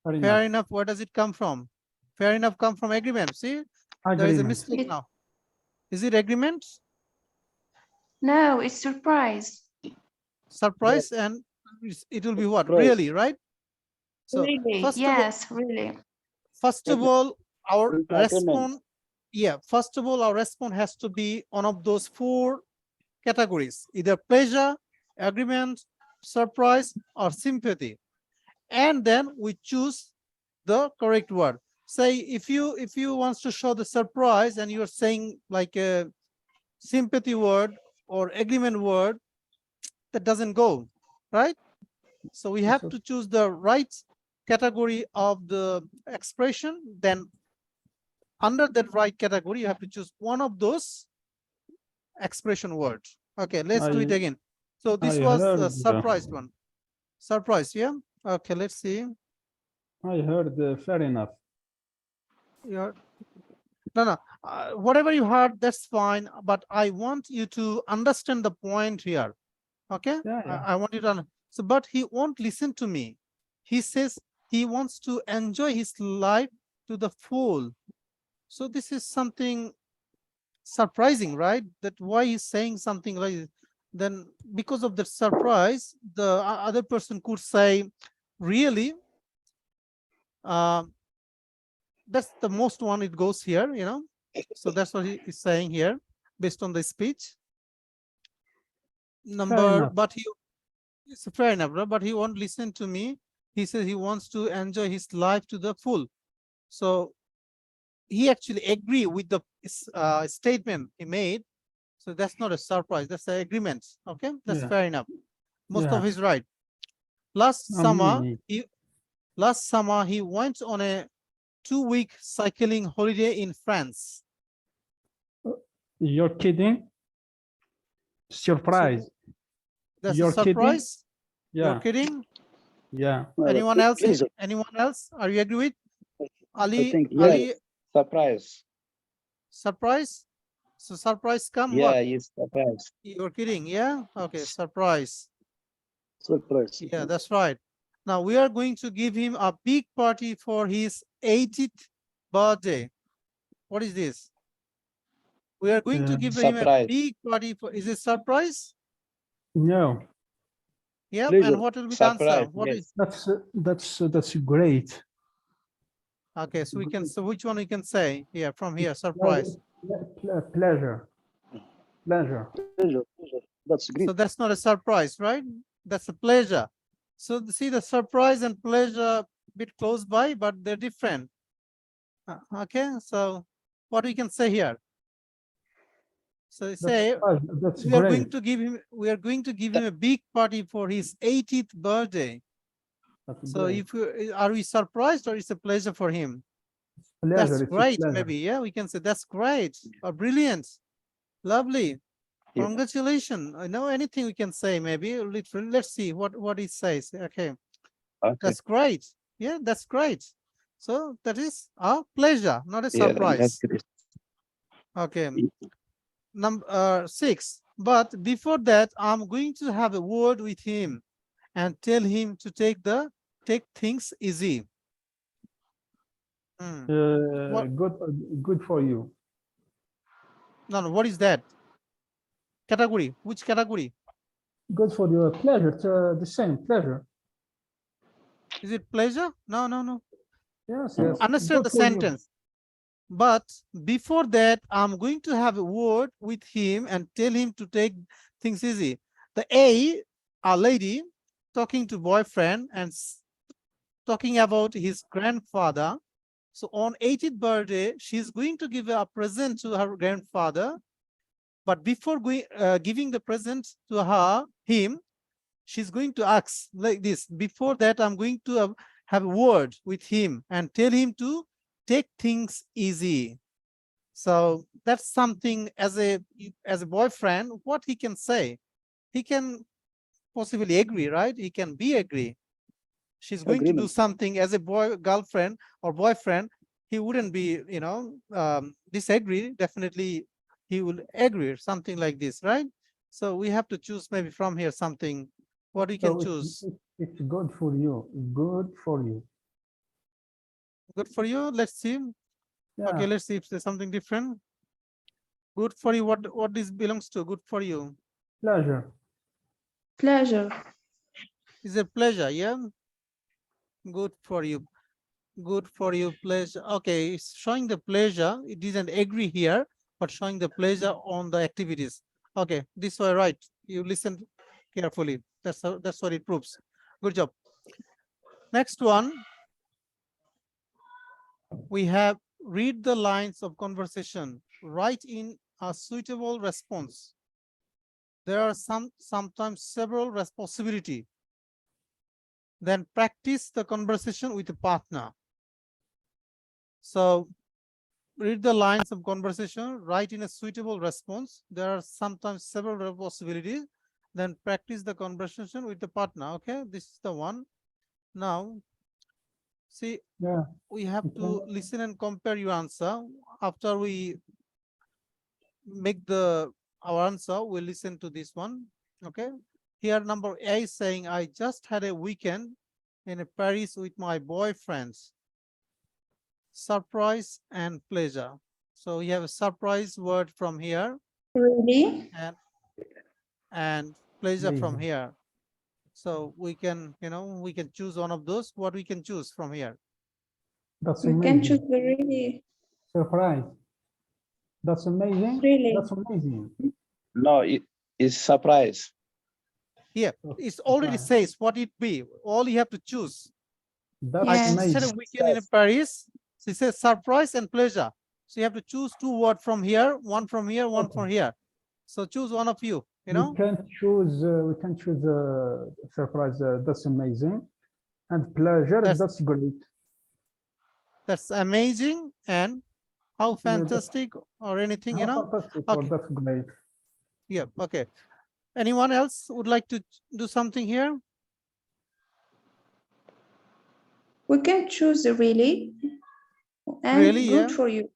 Fair Fair enough. enough. Where does it come from? Fair enough come from agreement. See, there is a Agreement. mistake now. Is it agreement? No, it's surprise. Surprise, and it will be what? Surprise. Really, right? So Really? first Yes, really. first of all, our Entitlement. response, first of all, our response has to be one of those 4 categories, either pleasure, agreement, surprise, or sympathy. And then we choose the correct word. Say if you want to show the surprise and you're saying like a sympathy word or agreement word, that doesn't go, right? So we have to choose the right category of the expression. Then under that right category, you have to choose one of those expression word. Okay, let's do it I again. So this I was heard the surprised one. Surprise, yeah. Okay, let's see. I heard fair enough. Yeah. No. Whatever you heard, that's fine. But I want you to understand the point here. Okay. Yeah. I want you to. So, but he won't listen to me. He says he wants to enjoy his life to the full. So this is something surprising, right? That why he's saying something like this. Then because of the surprise, the other person could say, really, that's the most one it goes here, you know. So that's what he is saying here based on the speech. But it's fair enough, right? But he won't listen to me. He says he wants to enjoy his life to the full. So he actually agree with the statement he made. So that's not a surprise. That's an agreement. Okay, that's fair enough. Most of his right. Last summer he went on a 2-week cycling holiday in France. You're kidding? Surprise. So that's You're a surprise. Kidding? You're kidding? Yeah. Anyone else? Anyone else? Are you agree with? Ali? I think, Ali? surprise. Surprise? So surprise come Yeah, what? yes, surprise. You're kidding, yeah? Okay, surprise. Surprise. Yeah, that's right. Now we are going to give him a big party for his 80th birthday. What is this? We are going to give him a big party for, is it surprise? No. Yeah, Pleasure. and what will be the answer? What is? That's great. Okay, so we can, so which one we can say here from here? Surprise. Pleasure. Pleasure. That's great. So that's not a surprise, right? That's a pleasure. So see the surprise and pleasure a bit close by, but they're different. Okay, so what we can say here? So say we are going to give him, a big party for his 80th birthday. So if we, are we surprised or it's a pleasure for him? That's great, maybe. Yeah, we can say that's great or brilliant, lovely. Congratulations. I know anything we can say, maybe literally. Let's see what it says. Okay. That's great. Yeah, that's great. So that is a pleasure, not a surprise. That's great. Okay. Number 6. But before that, I'm going to have a word with him and tell him to take things easy. Good for you. No, what is that? Category. Which category? Good for your pleasure. It's the same pleasure. Is it pleasure? No. Yes. Understand the sentence. But before that, I'm going to have a word with him and tell him to take things easy. The a lady talking to boyfriend and talking about his grandfather. So on 80th birthday, she's going to give a present to her grandfather. But before giving the present to him, she's going to ask like this. Before that, I'm going to have a word with him and tell him to take things easy. So that's something as a boyfriend, what he can say. He can possibly agree, right? He can be agree. She's going to do something as a girlfriend or boyfriend. He wouldn't be, disagree. Definitely, he will agree, something like this, right? So we have to choose maybe from here something. What we can choose? It's good for you. Good for you. Good for you. Let's see. Yeah. Okay, let's see if there's something different. Good for you. What this belongs to? Good for you. Pleasure. Pleasure. Is a pleasure, yeah? Good for you. Good for you, pleasure. Okay, it's showing the pleasure. It didn't agree here, but showing the pleasure on the activities. Okay, this way, right? You listen carefully. That's what it proves. Good job. Next one. We have read the lines of conversation. Write in a suitable response. There are sometimes several responsibilities. Then practice the conversation with a partner. So read the lines of conversation, write in a suitable response. There are sometimes several possibilities. Then practice the conversation with the partner. Okay, this is the one. Now, see, Yeah. we have to listen and compare your answer. After we make our answer, we'll listen to this one. Okay, here number A is saying, I just had a weekend in Paris with my boyfriends. Surprise and pleasure. So we have a surprise word from here. Really? And pleasure from Amazing. here. So we can, we can choose one of those. What we can choose from here? That's We amazing. can choose the really. Surprise. That's amazing. Really? That's amazing. No, it's surprise. Yeah, it already says what it be. All you have to choose. That's I just had a amazing. weekend in Paris. So it says surprise and pleasure. So you have to choose two words from here, one from here, one from here. So choose one of you. We can choose. Surprise. That's amazing, and pleasure. That's great. That's amazing and how fantastic or anything, Fantastic. Okay. That's great. Yeah. Okay. Anyone else would like to do something here? We can choose the really. And Really, good yeah. for you.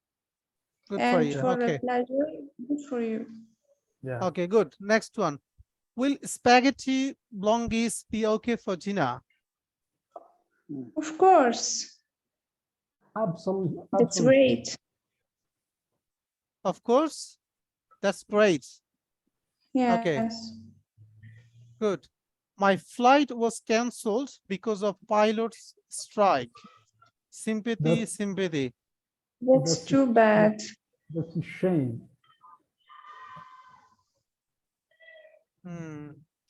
Good and for you. for Okay. a pleasure, good for you. Yeah. Okay, good. Next one. Will spaghetti bolognese be okay for Gina? Of course. Absolutely. That's great. Of course. That's great. Yes. Okay. Good. My flight was cancelled because of pilot's strike. Sympathy, sympathy. That's too bad. That's a shame.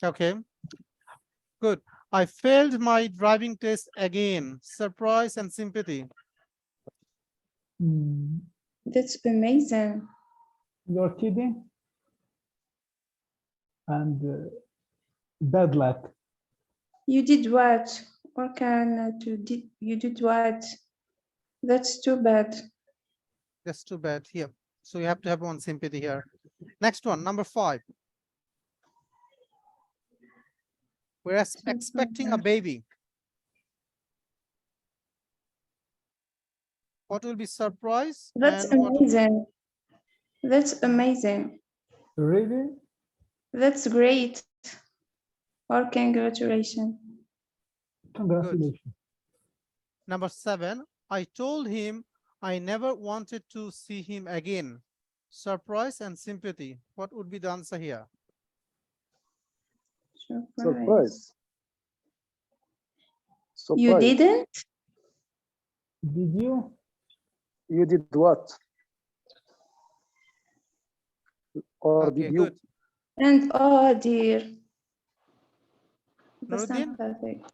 Okay. Good. I failed my driving test again. Surprise and sympathy. That's amazing. You're kidding? And bad luck. You did what? Or can you did what? That's too bad. That's too bad. Yeah. So you have to have one sympathy here. Next one, number 5. We're expecting a baby. What will be surprise? That's amazing. That's amazing. Really? That's great. Or congratulations. Congratulations. Good. Number 7, I told him I never wanted to see him again. Surprise and sympathy. What would be the answer here? Surprise. You didn't? Did you? You did what? Or Okay, did you? good. And oh dear. That's Nuruddin? not perfect.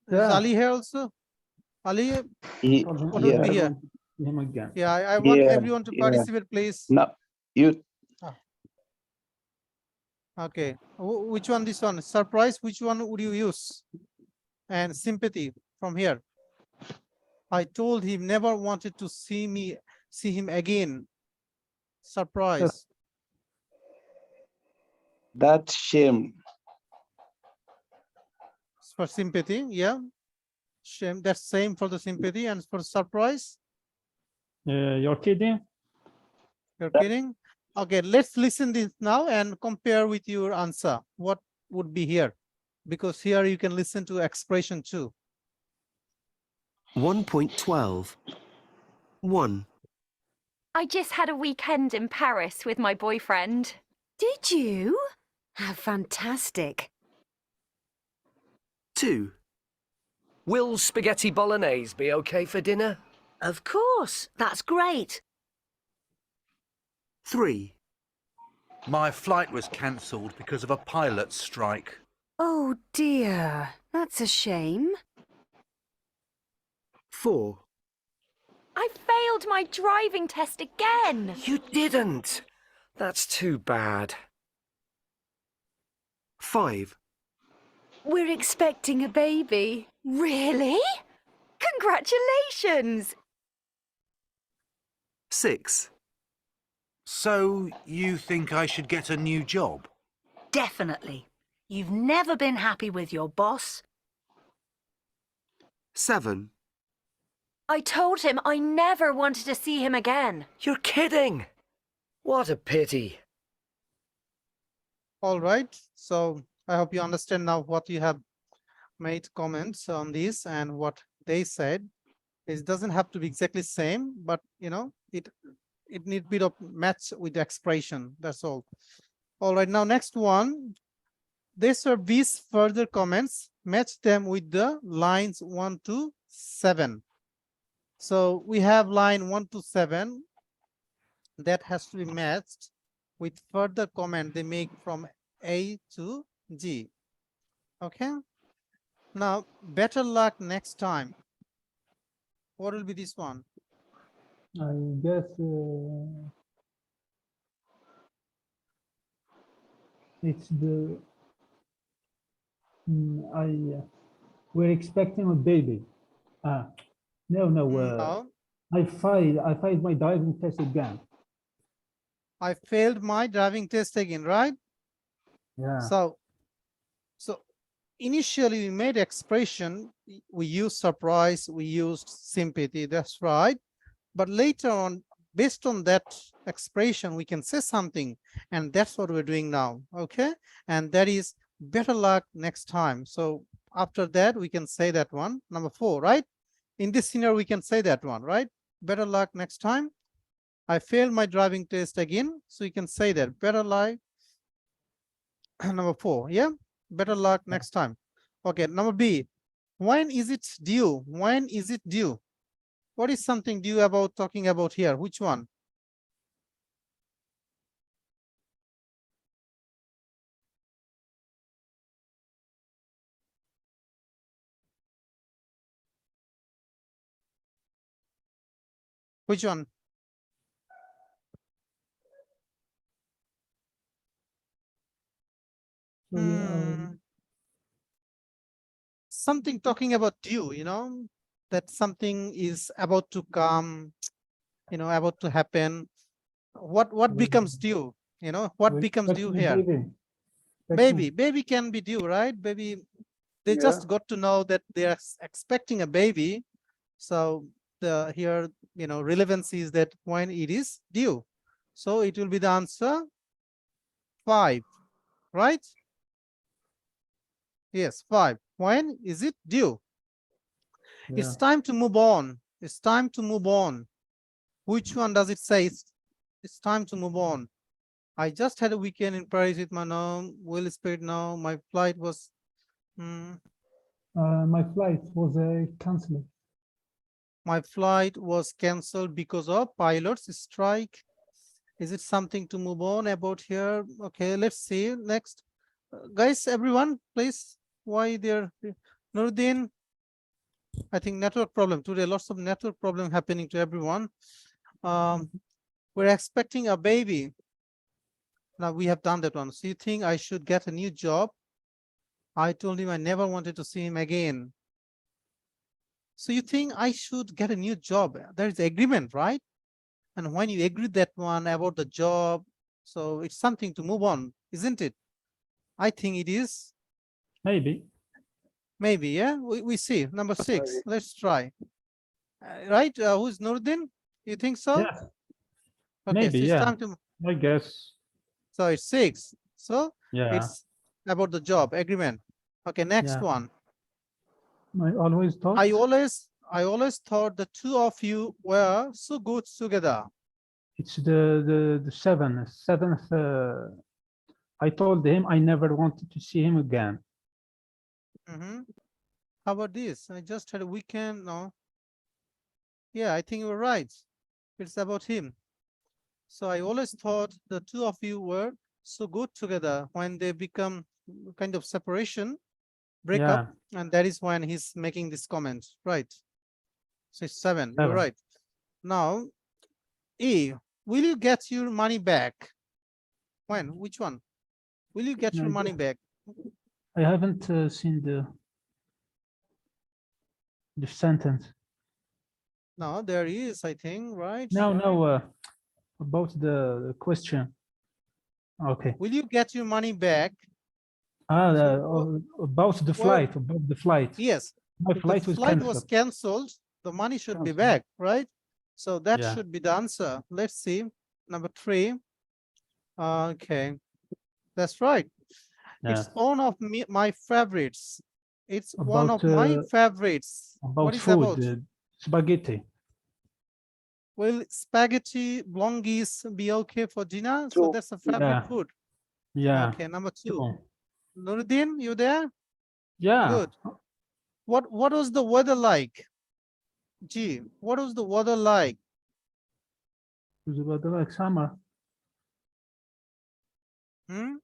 Is Ali here also? Ali, what would be here? Him again. Yeah, I want everyone to participate, please. No, you. Okay, which one? This one? Surprise, which one would you use? And sympathy from here. I told him never wanted to see him again. Surprise. That shame. For sympathy, yeah. Shame, that's same for the sympathy. And for surprise? You're kidding? You're kidding? Okay, let's listen this now and compare with your answer. What would be here? Because here you can listen to expression too. 1.12. 1. I just had a weekend in Paris with my boyfriend. Did you? How fantastic. 2. Will spaghetti bolognese be okay for dinner? Of course, that's great. 3. My flight was cancelled because of a pilot's strike. Oh dear, that's a shame. 4. I failed my driving test again. You didn't. That's too bad. 5. We're expecting a baby. Really? Congratulations. 6. So you think I should get a new job? Definitely. You've never been happy with your boss. 7. I told him I never wanted to see him again. You're kidding! What a pity. All right. So I hope you understand now what you have made comments on this and what they said. It doesn't have to be exactly same, but you know, it need bit of match with the expression. That's all. All right. Now next one. These are these further comments. Match them with the lines 1 to 7. So we have line 1 to 7 that has to be matched with further comment they make from A to G. Okay. Now, better luck next time. What will be this one? I guess it's the we're expecting a baby. No. No. I failed my driving test again. I failed my driving test again, right? Yeah. So initially we made expression, we used surprise, we used sympathy, that's right. But later on, based on that expression, we can say something, and that's what we're doing now, okay? And that is better luck next time. So after that, we can say that one, number 4, right? In this scenario, we can say that one, right? Better luck next time. I failed my driving test again, so you can say that, better luck, number 4, yeah? Better luck next time. Okay, number B, when is it due? When is it due? What is something due about talking about here? Which one? Which one? Something talking about due, you know, that something is about to come, you know, about to happen. What becomes due? You know, what becomes due here? Baby can be due, right? Baby, they just got to know that they are expecting a baby. So the here, you know, relevancy is that when it is due. So it will be the answer 5, right? Yes, 5. When is it due? Yeah. It's time to move on. It's time to move on. Which one does it say? It's time to move on. I just had a weekend in Paris with my mom. Will speed now. My flight was. My flight was cancelled. My flight was cancelled because of pilots strike. Is it something to move on about here? Okay, let's see next. Guys, everyone, please. Why there? Nuruddin, I think network problem today. Lots of network problem happening to everyone. We're expecting a baby. Now we have done that one. So you think I should get a new job? I told him I never wanted to see him again. So you think I should get a new job? There is agreement, right? And when you agree that one about the job, so it's something to move on, isn't it? I think it is. Maybe. Maybe, yeah. We see. Number 6. Let's try. Right? Who's Nuruddin? You think so? Yeah. Okay, Maybe, so it's yeah. time to. I guess. So it's 6. So yeah, it's about the job agreement. Okay, next one. I always thought. I always thought the two of you were so good together. It's the seventh. I told him I never wanted to see him again. How about this? I just had a weekend. No. Yeah, I think you were right. It's about him. So I always thought the two of you were so good together. When they become kind of separation, break up, and that is when he's making this comment, right? So it's 7. You're right. Now, E, will you get your money back? When? Which one? Will you get your money back? I haven't seen the sentence. No, there is, I think, right? No, about the question. Okay. Will you get your money back? About the Well, flight. yes. My If the flight was flight was cancelled. cancelled, the money should be Cancelled. back, right? So that Yeah. should be the answer. Let's see. Number 3. Okay, that's right. It's Yeah. one of my favorites. It's one About of my favorites. What is food, about? spaghetti. Will spaghetti bolognese be okay for dinner? So that's a favorite Yeah. food. Yeah. Okay, number 2. Two. Nuruddin, you there? Yeah. Good. What was the weather like? Gee, what was the weather like? It was about like summer. Hmm?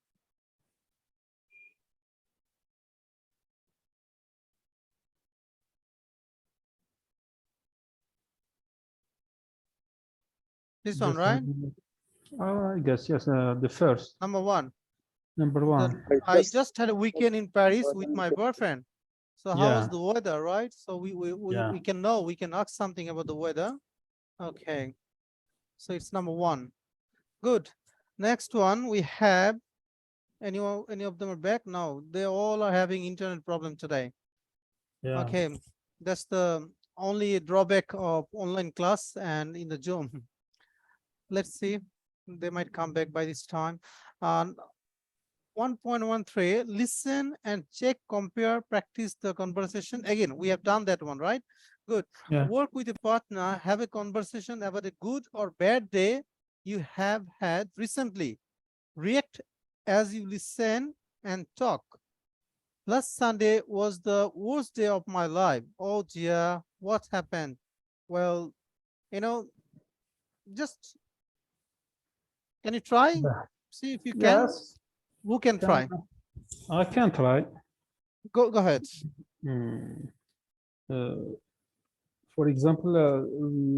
This one, Just right? I guess yes. The first. Number 1. Number 1. I just had a weekend in Paris with my boyfriend. So how was Yeah. the weather, right? So Yeah. we can know, we can ask something about the weather. Okay. So it's number 1. Good. Next one we have, any of them are back? No, they all are having internet problem today. Yeah. Okay. That's the only drawback of online class and in the Zoom. Let's see. They might come back by this time. 1.13, listen and check, compare, practice the conversation. Again, we have done that one, right? Good. Yeah. Work with a partner, have a conversation about a good or bad day you have had recently. React as you listen and talk. Last Sunday was the worst day of my life. Oh dear, what happened? Well, just, can you try? Yeah. See if you can. Yes. Who can try? I can try. Go ahead. For example,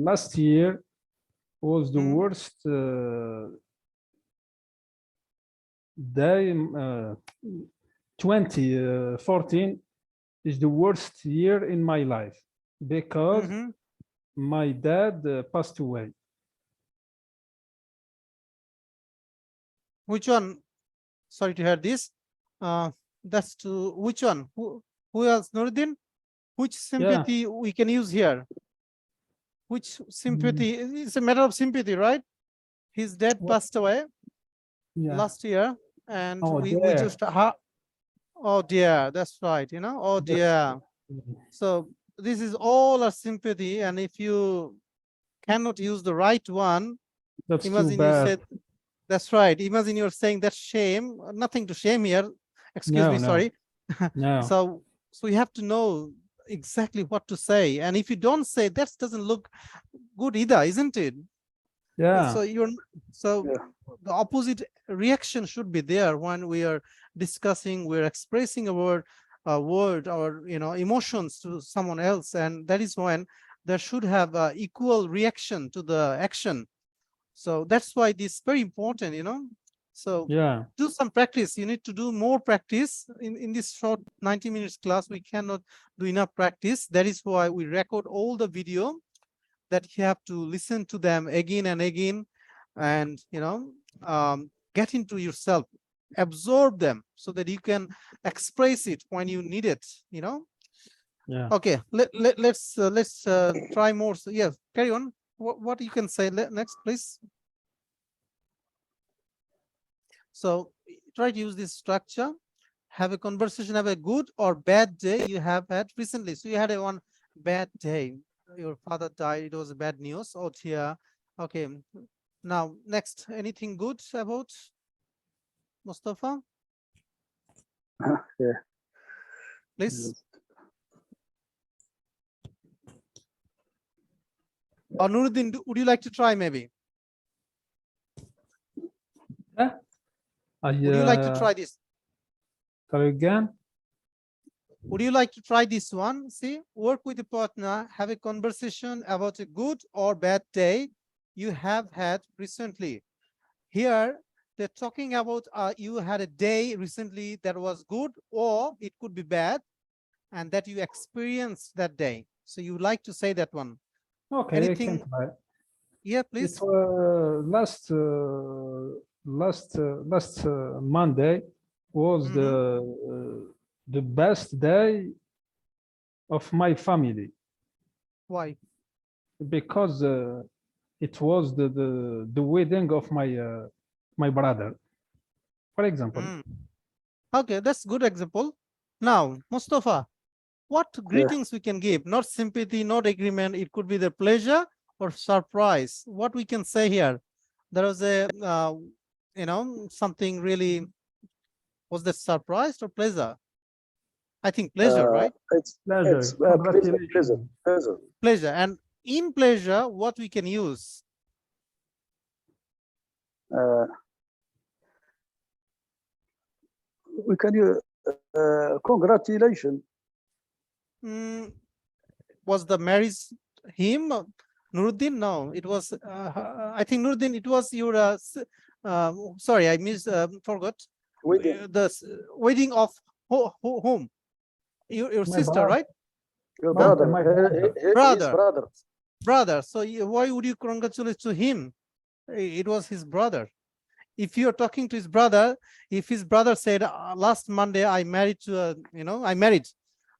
last year was the Hmm. worst day. 2014 is the worst year in my life because my dad passed away. Which one? Sorry to hear this. That's to which one? Who else? Nuruddin? Which sympathy we can use here? Which sympathy? It's a matter of sympathy, right? His dad passed away last year, and we just oh dear, that's right. Oh dear. So this is all our sympathy, and if you cannot use the right one, that's imagine too you bad. said. That's right. Imagine you're saying that's shame. Nothing to shame here. Excuse me, sorry. No. So you have to know exactly what to say. And if you don't say, that doesn't look good either, isn't it? Yeah. So the opposite reaction should be there when we are discussing, we're expressing a word or emotions to someone else, and that is when there should have equal reaction to the action. So that's why this is very important, So do some practice. You need to do more practice in this short 90 minutes class. We cannot do enough practice. That is why we record all the video, that you have to listen to them again and again, and get into yourself, absorb them so that you can express it when you need it. Yeah. Okay, let's try more. So, yeah, carry on. What you can say next, please? So try to use this structure. Have a conversation, have a good or bad day you have had recently. So you had one bad day. Your father died. It was bad news. Oh dear. Okay. Now next, anything good about Mustafa? Yeah. Please. Or Nuruddin, would you like to try maybe? Would you like to try this? Try again. Would you like to try this one? See, work with a partner, have a conversation about a good or bad day you have had recently. Here, they're talking about you had a day recently that was good, or it could be bad, and that you experienced that day. So you like to say that one. Okay, I Anything? can try. Yeah, please. It last Monday was the best day of my family. Why? Because it was the wedding of my brother, for example. Okay, that's good example. Now, Mustafa, what greetings we can give? Not sympathy, not agreement. It could be the pleasure or surprise. What we can say here? There was a, something really. Was that surprise or pleasure? I think pleasure, right? It's pleasure. Pleasure. Pleasure. And in pleasure, what we can use? We can use congratulations. Was the marriage him? Nuruddin? No, it was, I think Nuruddin, it was your, sorry, I forgot. The wedding of whom? Your sister, brother. right? Your brother. Brother. Brother. So why would you congratulate to him? It was his brother. If you're talking to his brother, if his brother said, last Monday I married to I married.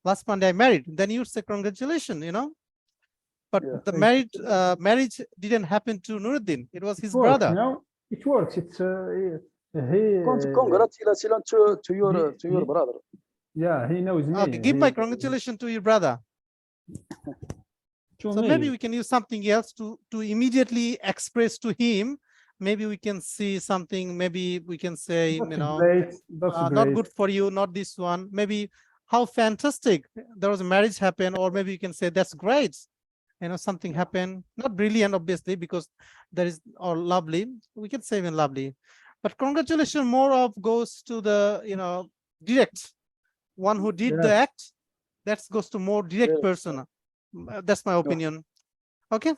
Last Monday I married, then you say congratulations, But the marriage didn't happen to Nuruddin. It was his brother. You know, it works. It's congratulations to your brother. Yeah, he knows me. Okay, give my congratulations to your brother. So maybe we can use something else to immediately express to him. Maybe we can see something. Maybe we can say, not good for you, not this one. Maybe how fantastic there was a marriage happen, or maybe you can say that's great. Something happened. Not brilliant, obviously, because there is or lovely. We can say even lovely, but congratulations more of goes to the direct one who did the act. That goes to more direct person. That's my opinion. Okay.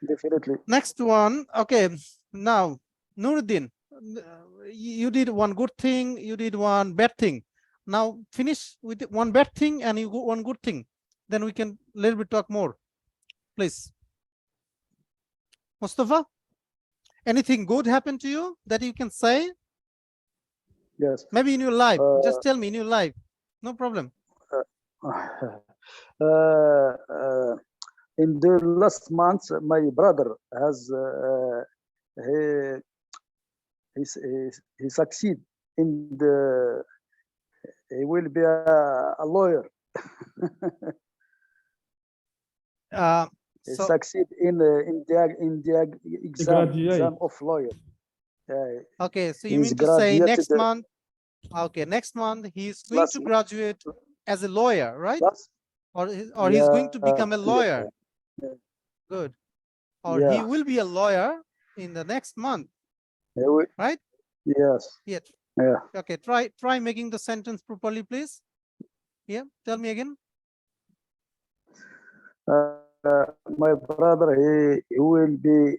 Definitely. Next one. Okay. Now, Nuruddin, you did one good thing. You did one bad thing. Now finish with one bad thing and you go one good thing. Then we can a little bit talk more. Please. Mustafa, anything good happened to you that you can say? Yes. Maybe in your life. Just tell me in your life. No problem. In the last month, my brother has he succeed in the. He will be a lawyer. He succeed in the exam of lawyer. Okay, so you mean to say next month? Okay, next month he's going to graduate as a lawyer, right? Or he's going to become a lawyer. Good. Or he will be a lawyer in the next month, right? Yes. Yes. Yeah. Okay, try making the sentence properly, please. Yeah, tell me again. My brother, he will be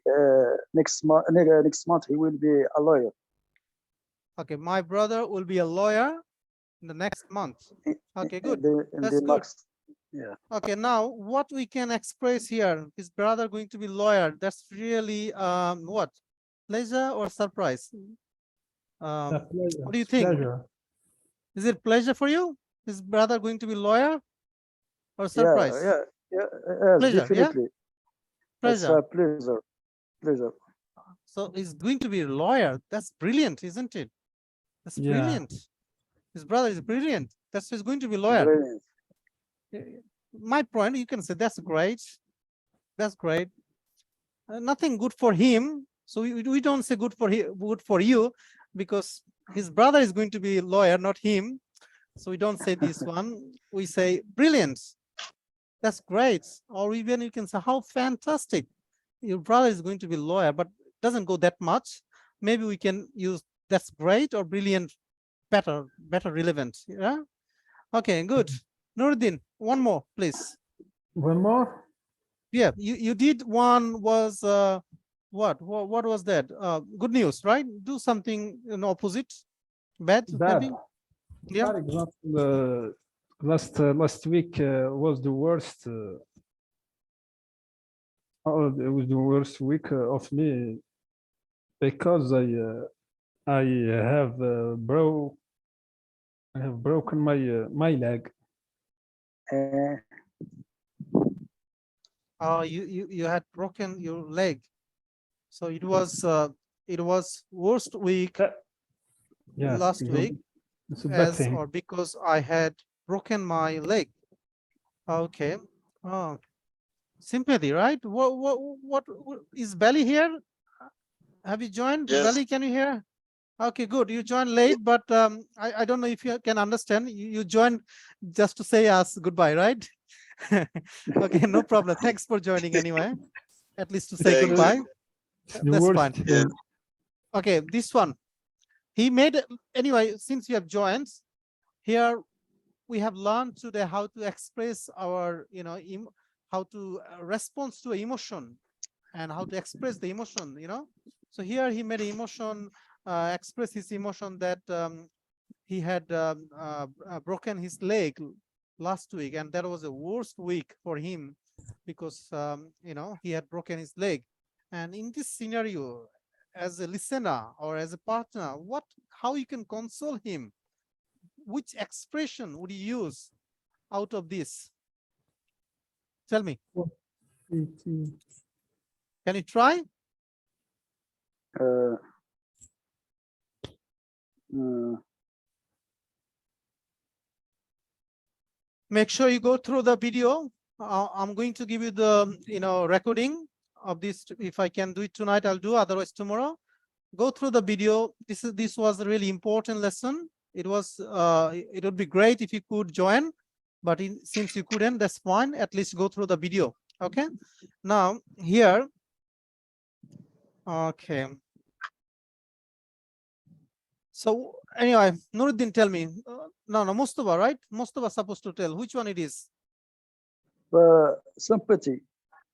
next month. Next month he will be a lawyer. Okay, my brother will be a lawyer in the next month. Okay, good. That's good. Yeah. Okay, now what we can express here, his brother going to be lawyer. That's really what? Pleasure or surprise? What do you think? Pleasure. Is it pleasure for you? His brother going to be lawyer or surprise? Pleasure, definitely. Pleasure. Pleasure. So he's going to be a lawyer. That's brilliant, isn't it? That's brilliant. His brother is brilliant. That's he's going to be a lawyer. Brilliant. My point, you can say that's great. That's great. Nothing good for him. So we don't say good for you, because his brother is going to be a lawyer, not him. So we don't say this one. We say brilliant. That's great. Or even you can say how fantastic. Your brother is going to be a lawyer, but doesn't go that much. Maybe we can use that's great or brilliant, better relevant. Yeah. Okay, good. Nuruddin, one more, please. One more? Yeah, you did one was what was that? Good news, right? Do something in opposite. Bad. Maybe? Yeah. For example, last week was the worst Oh, it was the worst week of me because I have broken my leg. You had broken your leg, so it was worst week Yes, last week it's a bad as thing. or because I had broken my leg. Okay. Oh, sympathy, right? What is Belly here? Have you joined? Yes. Belly, can you hear? Okay, good. You joined late, but I don't know if you can understand. You joined just to say us goodbye, right? Okay, no problem. Thanks for joining anyway. At least to say Thank goodbye. you. That's fine. Yeah. Okay, this one. He made anyway, since you have joined, here we have learned today how to express our, how to respond to emotion and how to express the emotion, So here he made emotion, express his emotion that he had broken his leg last week, and that was the worst week for him because, he had broken his leg. And in this scenario, as a listener or as a partner, how you can console him? Which expression would you use out of this? Tell me. Can you try? Make sure you go through the video. I'm going to give you the recording of this. If I can do it tonight, I'll do. Otherwise, tomorrow. Go through the video. This was a really important lesson. It would be great if you could join, but since you couldn't, that's fine. At least go through the video. Okay. Now here. Okay. So anyway, Nuruddin, tell me. No, Mustafa, right? Mustafa supposed to tell which one it is. Sympathy.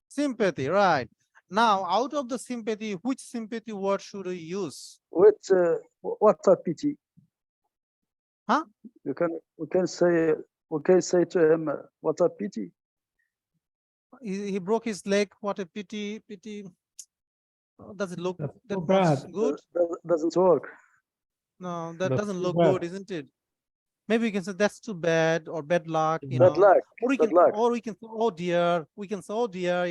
Sympathy, right? Now, out of the sympathy, which sympathy word should we use? What's a pity? Huh? We can say to him, what a pity. He broke his leg. What a pity! Pity. Does it look that bad. good? Doesn't work. No, that That's doesn't too look bad. good, isn't it? Maybe we can say that's too bad or bad luck, Bad luck. Or we Bad can, luck. or we can say, oh dear. We can say, oh dear,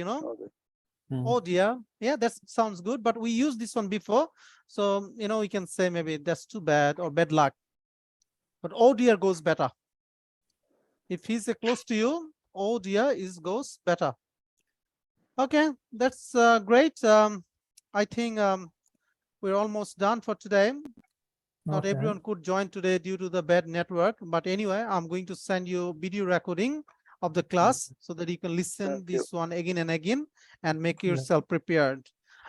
Oh dear. Yeah, that sounds good. But we used this one before, so we can say maybe that's too bad or bad luck. But oh dear goes better. If he's close to you, oh dear goes better. Okay, that's great. I think we're almost done for today. Not Okay. everyone could join today due to the bad network, but anyway, I'm going to send you video recording of the class so that you can listen this one again and again and make yourself prepared.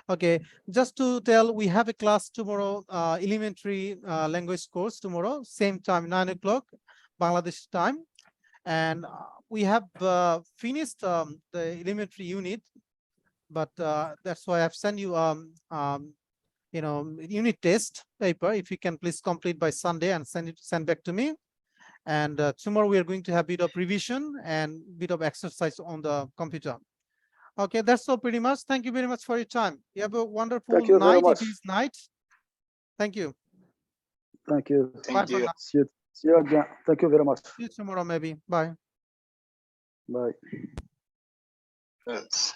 Okay, just to tell, we have a class tomorrow, elementary language course tomorrow, same time, 9 o'clock Bangladesh time. And we have finished the elementary unit, but that's why I've sent you unit test paper. If you can please complete by Sunday and send back to me. And tomorrow we are going to have a bit of revision and bit of exercise on the computer. Okay, that's all pretty much. Thank you very much for your time. You have a wonderful night. It is night. Thank you. Thank you. Bye for now. See you again. Thank you very much. See you tomorrow maybe. Bye. Bye. Yes.